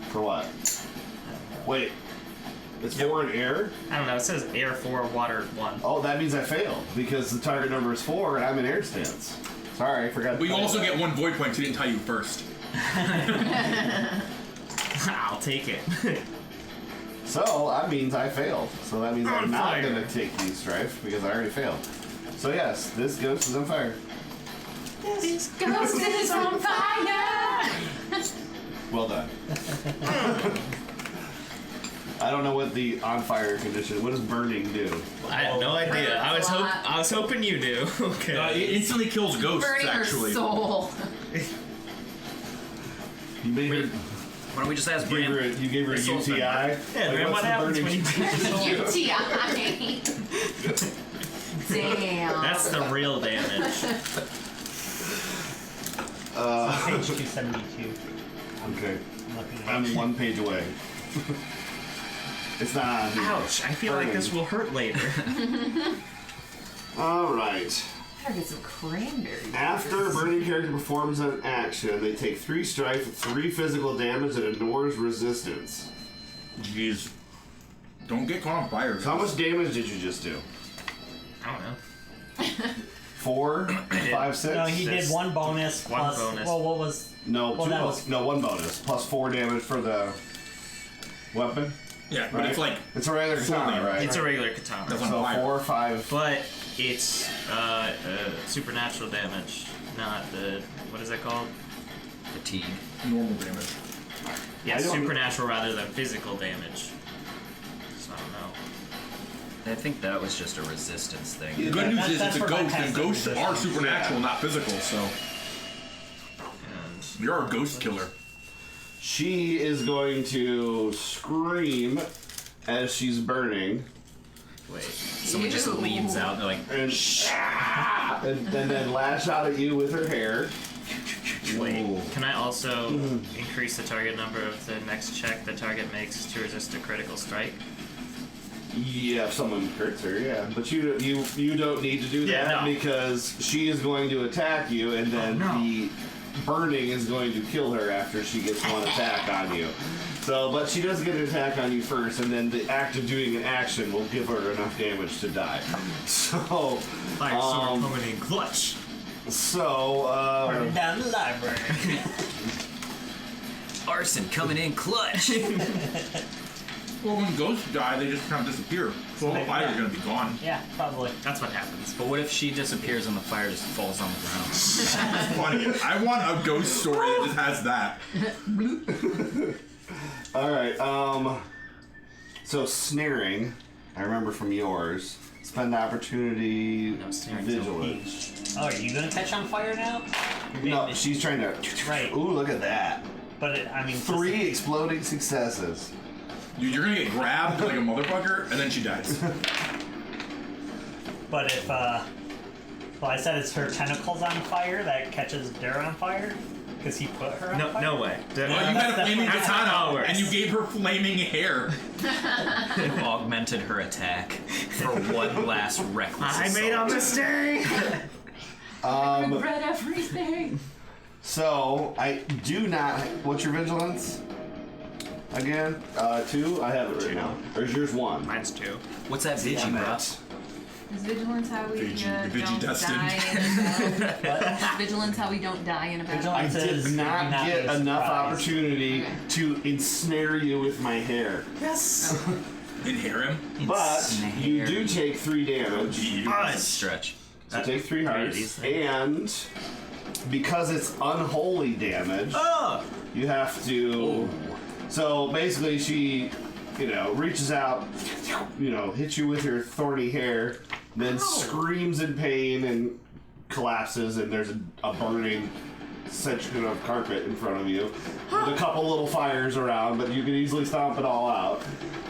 [SPEAKER 1] For what? Wait. It's 4 in air?
[SPEAKER 5] I don't know. It says air 4, water 1.
[SPEAKER 1] Oh, that means I failed because the target number is 4 and I'm in air stance. Sorry, I forgot.
[SPEAKER 3] But you
[SPEAKER 1] tell
[SPEAKER 3] also
[SPEAKER 1] that.
[SPEAKER 3] get 1 void point, 'cause he didn't tell you first.
[SPEAKER 5] I'll take it.
[SPEAKER 1] So that means I failed. So that means
[SPEAKER 5] On
[SPEAKER 1] I'm not
[SPEAKER 5] fire.
[SPEAKER 1] gonna take these strife because I already failed. So yes, this ghost is on fire.
[SPEAKER 6] This ghost is on fire!
[SPEAKER 1] Well done. I don't know what the on fire condition. What does burning do?
[SPEAKER 5] I have no idea. I was hoping you do. Okay.
[SPEAKER 3] It instantly kills ghosts,
[SPEAKER 6] Burning her
[SPEAKER 3] actually.
[SPEAKER 6] soul.
[SPEAKER 1] You made her,
[SPEAKER 2] Why don't we just ask
[SPEAKER 1] you gave her,
[SPEAKER 2] Bram?
[SPEAKER 1] a, you gave her a
[SPEAKER 2] Soul's
[SPEAKER 1] UTI.
[SPEAKER 5] Yeah, Graham, what
[SPEAKER 1] what's the
[SPEAKER 5] happens
[SPEAKER 1] burning-
[SPEAKER 5] when you take the
[SPEAKER 6] UTI. Damn.
[SPEAKER 5] That's the real damage.
[SPEAKER 4] Page 272.
[SPEAKER 1] Okay,
[SPEAKER 4] I'm looking at
[SPEAKER 1] I'm 1 page away. It's not on here.
[SPEAKER 5] Ouch! I feel like this will hurt later.
[SPEAKER 1] All right.
[SPEAKER 6] Gotta get some cranberry.
[SPEAKER 1] After a burning character performs an action, they take 3 strife, 3 physical damage, and ignores resistance.
[SPEAKER 3] Jeez. Don't get caught on fire.
[SPEAKER 1] So how much damage did you just do?
[SPEAKER 5] I don't know.
[SPEAKER 1] 4, 5, 6.
[SPEAKER 4] No, he did 1 bonus
[SPEAKER 5] One
[SPEAKER 4] plus.
[SPEAKER 5] bonus.
[SPEAKER 4] Well, what was?
[SPEAKER 1] No,
[SPEAKER 4] Well,
[SPEAKER 1] 2
[SPEAKER 4] that
[SPEAKER 1] bonus.
[SPEAKER 4] was-
[SPEAKER 1] No, 1 bonus plus 4 damage for the weapon.
[SPEAKER 3] Yeah, but
[SPEAKER 1] Right?
[SPEAKER 3] it's like
[SPEAKER 1] It's a regular
[SPEAKER 3] Full
[SPEAKER 1] katana,
[SPEAKER 3] damage.
[SPEAKER 1] right?
[SPEAKER 5] It's a regular katana,
[SPEAKER 3] That's on
[SPEAKER 1] So
[SPEAKER 3] fire.
[SPEAKER 1] 4, 5.
[SPEAKER 5] but it's supernatural damage, not the what is that called?
[SPEAKER 2] Fatigue.
[SPEAKER 3] normal damage.
[SPEAKER 5] Yeah,
[SPEAKER 1] I don't-
[SPEAKER 5] supernatural rather than physical damage. So I don't know.
[SPEAKER 2] I think that was just a resistance thing.
[SPEAKER 1] Yeah.
[SPEAKER 3] The good news is
[SPEAKER 4] that's
[SPEAKER 3] it's a
[SPEAKER 4] where my
[SPEAKER 3] ghost, and
[SPEAKER 4] passive
[SPEAKER 3] ghosts are
[SPEAKER 4] resistance-
[SPEAKER 3] supernatural, not physical, so
[SPEAKER 5] And
[SPEAKER 3] you're a ghost killer.
[SPEAKER 1] She is going to scream as she's burning.
[SPEAKER 2] Wait, someone just
[SPEAKER 6] Ew.
[SPEAKER 2] leans out and they're like,
[SPEAKER 1] And, and then lash out at you with her hair.
[SPEAKER 5] wait,
[SPEAKER 1] Ooh.
[SPEAKER 5] can I also increase the target number of the next check the target makes to resist a critical strike?
[SPEAKER 1] Yeah, if someone hurts her, yeah. But you don't need to do
[SPEAKER 5] Yeah,
[SPEAKER 1] that
[SPEAKER 5] no.
[SPEAKER 1] because she is going to attack you, and then
[SPEAKER 5] Oh, no.
[SPEAKER 1] the burning is going to kill her after she gets 1 attack on you. So, but she does get an attack on you first, and then the act of doing an action will give her enough damage to die. So,
[SPEAKER 5] Fire sword coming in clutch.
[SPEAKER 4] Burning down the library.
[SPEAKER 2] arson coming in clutch.
[SPEAKER 3] Well, when ghosts die, they just kind of disappear. So all the fire's gonna be gone.
[SPEAKER 4] Yeah, probably.
[SPEAKER 5] That's what happens.
[SPEAKER 2] But what if she disappears and the fire just falls on the ground?
[SPEAKER 3] Funny. I want a ghost story that just has that.
[SPEAKER 1] Alright, so snaring, I remember from yours. Spend opportunity
[SPEAKER 5] No, snaring's
[SPEAKER 1] vigilance.
[SPEAKER 4] Oh, are you gonna catch on fire now?
[SPEAKER 1] No, she's trying to.
[SPEAKER 4] Right.
[SPEAKER 1] Ooh, look at that.
[SPEAKER 4] But I mean,
[SPEAKER 1] 3 exploding successes.
[SPEAKER 3] Dude, you're gonna get grabbed like a motherfucker, and then she dies.
[SPEAKER 4] But if well, I said it's her tentacles on fire that catches Dara on fire. Because he put her on
[SPEAKER 5] No,
[SPEAKER 4] fire?
[SPEAKER 5] no way.
[SPEAKER 3] Well, you had a flaming
[SPEAKER 5] That's how it
[SPEAKER 3] katana,
[SPEAKER 5] works.
[SPEAKER 3] and you gave her flaming hair.
[SPEAKER 2] You augmented her attack for one last reckless
[SPEAKER 5] I made a
[SPEAKER 2] assault.
[SPEAKER 5] mistake.
[SPEAKER 6] Regret everything.
[SPEAKER 1] So I do not. What's your vigilance? Again, 2. I have it right now. Or is yours 1?
[SPEAKER 5] Mine's 2.
[SPEAKER 2] What's that vigi, bro?
[SPEAKER 6] Is vigilance how we
[SPEAKER 3] Vigi
[SPEAKER 6] don't
[SPEAKER 3] destined.
[SPEAKER 6] die in a battle? Is vigilance how we don't die in a battle?
[SPEAKER 1] I
[SPEAKER 4] Vigilance
[SPEAKER 1] did
[SPEAKER 4] is
[SPEAKER 1] not
[SPEAKER 4] not
[SPEAKER 1] get
[SPEAKER 4] be
[SPEAKER 1] enough
[SPEAKER 4] surprised.
[SPEAKER 1] opportunity
[SPEAKER 6] Okay.
[SPEAKER 1] to ensnare you with my hair.
[SPEAKER 5] Yes.
[SPEAKER 3] Inherit him.
[SPEAKER 1] But you do take 3 damage.
[SPEAKER 2] That's a stretch.
[SPEAKER 1] So take 3 hearts.
[SPEAKER 5] these things.
[SPEAKER 1] And because it's unholy damage,
[SPEAKER 5] Oh.
[SPEAKER 1] you have to. So basically, she, reaches out, hits you with her thorny hair, then screams in pain and collapses, and there's a burning section of carpet in front of you with a couple little fires around, but you can easily stomp it all out.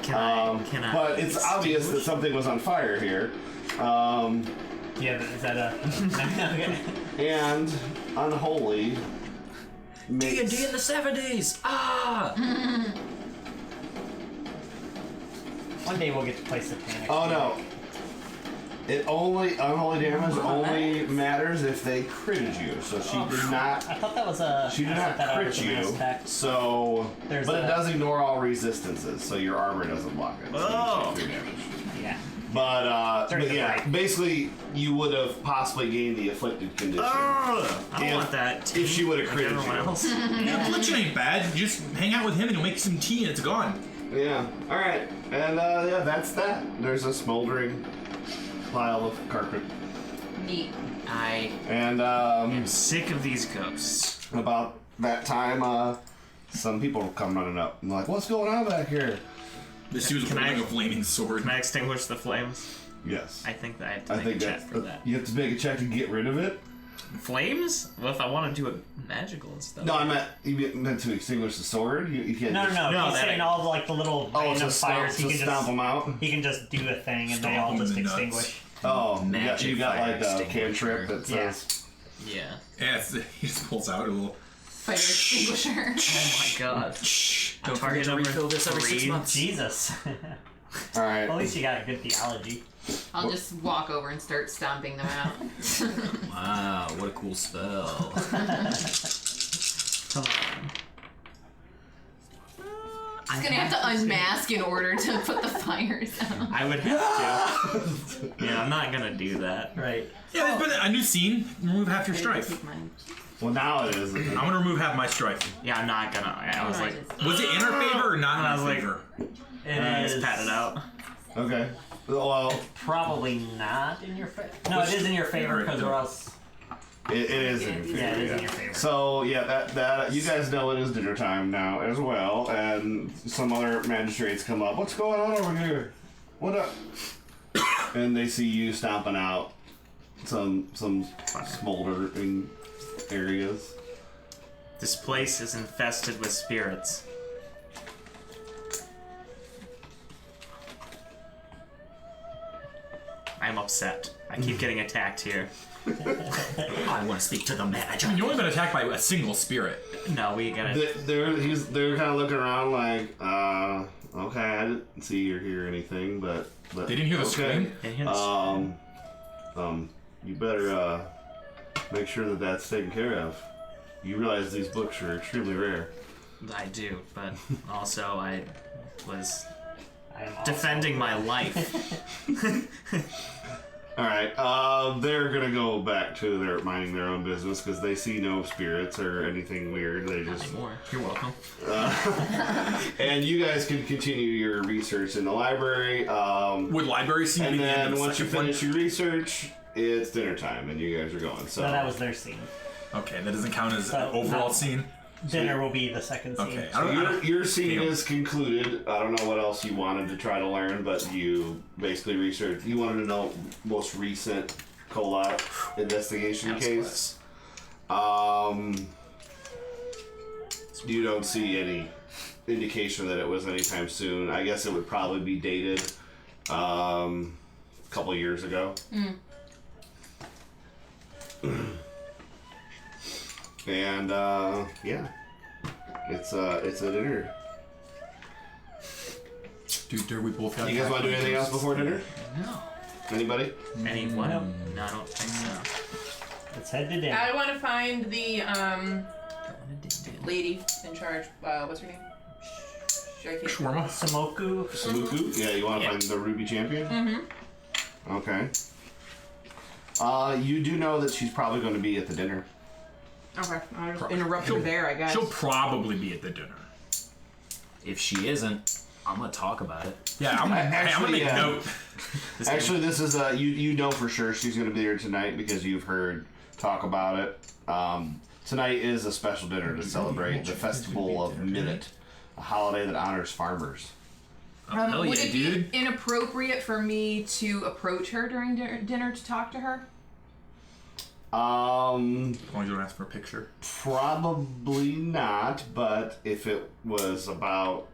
[SPEAKER 5] Can I?
[SPEAKER 1] But it's obvious that something was on fire here.
[SPEAKER 4] Yeah, but is that a...
[SPEAKER 1] And unholy makes...
[SPEAKER 2] D&D in the 70s! Ah!
[SPEAKER 4] One day we'll get to play Satanic.
[SPEAKER 1] Oh no. Unholy damage only matters if they critted you. So she did not.
[SPEAKER 4] I thought that was a...
[SPEAKER 1] She did
[SPEAKER 4] I
[SPEAKER 1] not
[SPEAKER 4] thought that
[SPEAKER 1] crit
[SPEAKER 4] was a
[SPEAKER 1] you.
[SPEAKER 4] mass attack.
[SPEAKER 1] So,
[SPEAKER 4] There's
[SPEAKER 1] but it
[SPEAKER 4] a-
[SPEAKER 1] does ignore all resistances, so your armor doesn't block it. So
[SPEAKER 5] Oh.
[SPEAKER 1] you take 3 damage.
[SPEAKER 4] Yeah.
[SPEAKER 1] But
[SPEAKER 4] During the
[SPEAKER 1] yeah,
[SPEAKER 4] break.
[SPEAKER 1] basically you would have possibly gained the afflicted condition.
[SPEAKER 5] Oh, I don't
[SPEAKER 1] If-
[SPEAKER 5] want that.
[SPEAKER 1] if she would've
[SPEAKER 5] like
[SPEAKER 1] critted
[SPEAKER 5] everyone
[SPEAKER 1] you.
[SPEAKER 5] else.
[SPEAKER 3] Affliction ain't bad. You just hang out with him and he'll make you some tea and it's gone.
[SPEAKER 1] Yeah. All right. And yeah, that's that. There's a smoldering pile of carpet,
[SPEAKER 6] Neat.
[SPEAKER 2] I
[SPEAKER 1] and
[SPEAKER 5] I'm sick of these ghosts.
[SPEAKER 1] about that time, some people come running up and like, "What's going on back here?"
[SPEAKER 3] This dude's
[SPEAKER 5] Can I-
[SPEAKER 3] holding a flaming sword.
[SPEAKER 5] Can I extinguish the flames?
[SPEAKER 1] Yes.
[SPEAKER 5] I think that I have to
[SPEAKER 1] I
[SPEAKER 5] make
[SPEAKER 1] think
[SPEAKER 5] a check
[SPEAKER 1] that
[SPEAKER 5] for that.
[SPEAKER 1] you have to make a check to get rid of it.
[SPEAKER 5] Flames? Well, if I want to do it magical and stuff.
[SPEAKER 1] No, I meant you meant to extinguish the sword. You can't.
[SPEAKER 4] No,
[SPEAKER 1] just,
[SPEAKER 4] no,
[SPEAKER 5] No,
[SPEAKER 4] he's
[SPEAKER 5] that
[SPEAKER 4] saying
[SPEAKER 5] ain't-
[SPEAKER 4] all the little
[SPEAKER 1] Oh,
[SPEAKER 4] random
[SPEAKER 1] to stomp,
[SPEAKER 4] fires.
[SPEAKER 1] to stomp them out.
[SPEAKER 4] He can just do a thing and they
[SPEAKER 3] Stomp
[SPEAKER 4] all
[SPEAKER 3] them
[SPEAKER 4] just
[SPEAKER 3] in the nuts.
[SPEAKER 4] extinguish.
[SPEAKER 1] Oh,
[SPEAKER 2] Magic
[SPEAKER 1] you got
[SPEAKER 2] fire
[SPEAKER 1] like a
[SPEAKER 2] extinguisher.
[SPEAKER 1] cantrip that
[SPEAKER 4] Yeah.
[SPEAKER 1] says.
[SPEAKER 2] yeah.
[SPEAKER 3] Yeah, he just pulls out a little.
[SPEAKER 6] Fire extinguisher.
[SPEAKER 2] Oh my god.
[SPEAKER 5] Don't
[SPEAKER 2] Target
[SPEAKER 5] forget to
[SPEAKER 2] number
[SPEAKER 5] refill this every 6
[SPEAKER 2] 3.
[SPEAKER 5] months.
[SPEAKER 4] Jesus.
[SPEAKER 1] All right.
[SPEAKER 4] At least you got a good theology.
[SPEAKER 6] I'll just walk over and start stomping them out.
[SPEAKER 2] Wow, what a cool spell.
[SPEAKER 5] Come on.
[SPEAKER 6] He's gonna have to unmask in order to put the fires out.
[SPEAKER 5] I would have to. Yeah, I'm not gonna do that.
[SPEAKER 4] Right.
[SPEAKER 3] Yeah, there's been a new scene. Remove half your strife.
[SPEAKER 6] Take mine.
[SPEAKER 1] Well, now it is.
[SPEAKER 3] I'm gonna remove half my strife.
[SPEAKER 5] Yeah, I'm not gonna. I was
[SPEAKER 6] No, I
[SPEAKER 5] like,
[SPEAKER 6] just-
[SPEAKER 3] Was it in our favor or not in
[SPEAKER 5] I
[SPEAKER 3] our
[SPEAKER 5] was like-
[SPEAKER 3] favor?
[SPEAKER 4] It
[SPEAKER 5] just
[SPEAKER 4] is
[SPEAKER 5] pat it out.
[SPEAKER 1] Okay. Well,
[SPEAKER 4] probably not in your favor. No, it is in your favor because or else.
[SPEAKER 1] it is in your favor.
[SPEAKER 4] Yeah, it is in your favor.
[SPEAKER 1] So yeah, that you guys know it is dinner time now as well, and some other magistrates come up. What's going on over here? What up? And they see you stomping out some smoldering areas.
[SPEAKER 5] This place is infested with spirits. I'm upset. I keep getting attacked here.
[SPEAKER 2] I want to speak to the manager.
[SPEAKER 3] You've only been attacked by a single spirit.
[SPEAKER 5] No, we gotta.
[SPEAKER 1] They're kind of looking around like, okay, I didn't see or hear anything, but
[SPEAKER 3] They didn't hear the scream?
[SPEAKER 5] They hear the
[SPEAKER 1] You better make sure that that's taken care of. You realize these books are extremely rare.
[SPEAKER 5] I do, but also I was
[SPEAKER 4] I am also-
[SPEAKER 5] defending my life.
[SPEAKER 1] All right, they're gonna go back to their minding their own business because they see no spirits or anything weird. They just
[SPEAKER 5] Anymore. You're welcome.
[SPEAKER 1] and you guys can continue your research in the library.
[SPEAKER 3] Would library scene
[SPEAKER 1] And
[SPEAKER 3] be the end
[SPEAKER 1] then
[SPEAKER 3] of the
[SPEAKER 1] once you
[SPEAKER 3] second one?
[SPEAKER 1] finish your research, it's dinner time, and you guys are going. So
[SPEAKER 4] No, that was their scene.
[SPEAKER 3] Okay, that doesn't count as
[SPEAKER 4] So,
[SPEAKER 3] overall
[SPEAKER 4] no.
[SPEAKER 3] scene.
[SPEAKER 4] Dinner will be the second scene.
[SPEAKER 3] Okay.
[SPEAKER 1] So your scene
[SPEAKER 3] Damn.
[SPEAKER 1] is concluded. I don't know what else you wanted to try to learn, but you basically researched. You wanted to know most recent Colot investigation
[SPEAKER 2] That was
[SPEAKER 1] case. You don't see any indication that it was anytime soon. I guess it would probably be dated a couple years ago. And yeah, it's a dinner.
[SPEAKER 3] Dude, we both got.
[SPEAKER 1] You guys want to do anything else before dinner?
[SPEAKER 2] No.
[SPEAKER 1] Anybody?
[SPEAKER 5] Anyone? No, I don't think so.
[SPEAKER 4] Let's head to dinner.
[SPEAKER 6] I want to find the lady in charge. What's her name?
[SPEAKER 3] Shawarma.
[SPEAKER 4] Samoku.
[SPEAKER 1] Samuku? Yeah, you want to find the Ruby Champion? Mm-hmm. Okay. You do know that she's probably going to be at the dinner.
[SPEAKER 6] Okay, I'll just interrupt her there, I guess.
[SPEAKER 3] She'll probably be at the dinner.
[SPEAKER 2] If she isn't, I'm gonna talk about it.
[SPEAKER 3] Yeah, I'm gonna make a note.
[SPEAKER 1] Actually, this is you know for sure she's going to be there tonight because you've heard talk about it. Tonight is a special dinner to celebrate the Festival of Millet, a holiday that honors farmers.
[SPEAKER 2] Hell
[SPEAKER 6] would
[SPEAKER 2] yeah,
[SPEAKER 6] it
[SPEAKER 2] dude.
[SPEAKER 6] be inappropriate for me to approach her during dinner to talk to her?
[SPEAKER 3] As long as you don't ask for a picture.
[SPEAKER 1] Probably not, but if it was about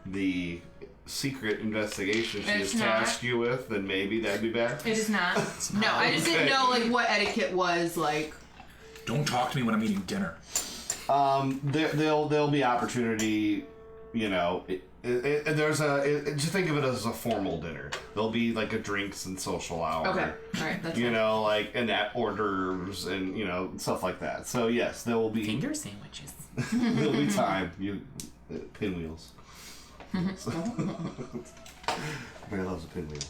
[SPEAKER 1] the secret investigation she has tasked you with, then maybe that'd be bad.
[SPEAKER 6] It is not. No, I just didn't know like what etiquette was like.
[SPEAKER 3] Don't talk to me when I'm eating dinner.
[SPEAKER 1] There'll be opportunity, you know. Just think of it as a formal dinner. There'll be like a drinks and social hour.
[SPEAKER 6] Okay, all right, that's
[SPEAKER 1] you
[SPEAKER 6] fine.
[SPEAKER 1] know, like and that hors d'oeuvres and you know stuff like that. So yes, there will be
[SPEAKER 5] Finger sandwiches.
[SPEAKER 1] there'll be time. Pinwheels. Mary loves a pinwheel.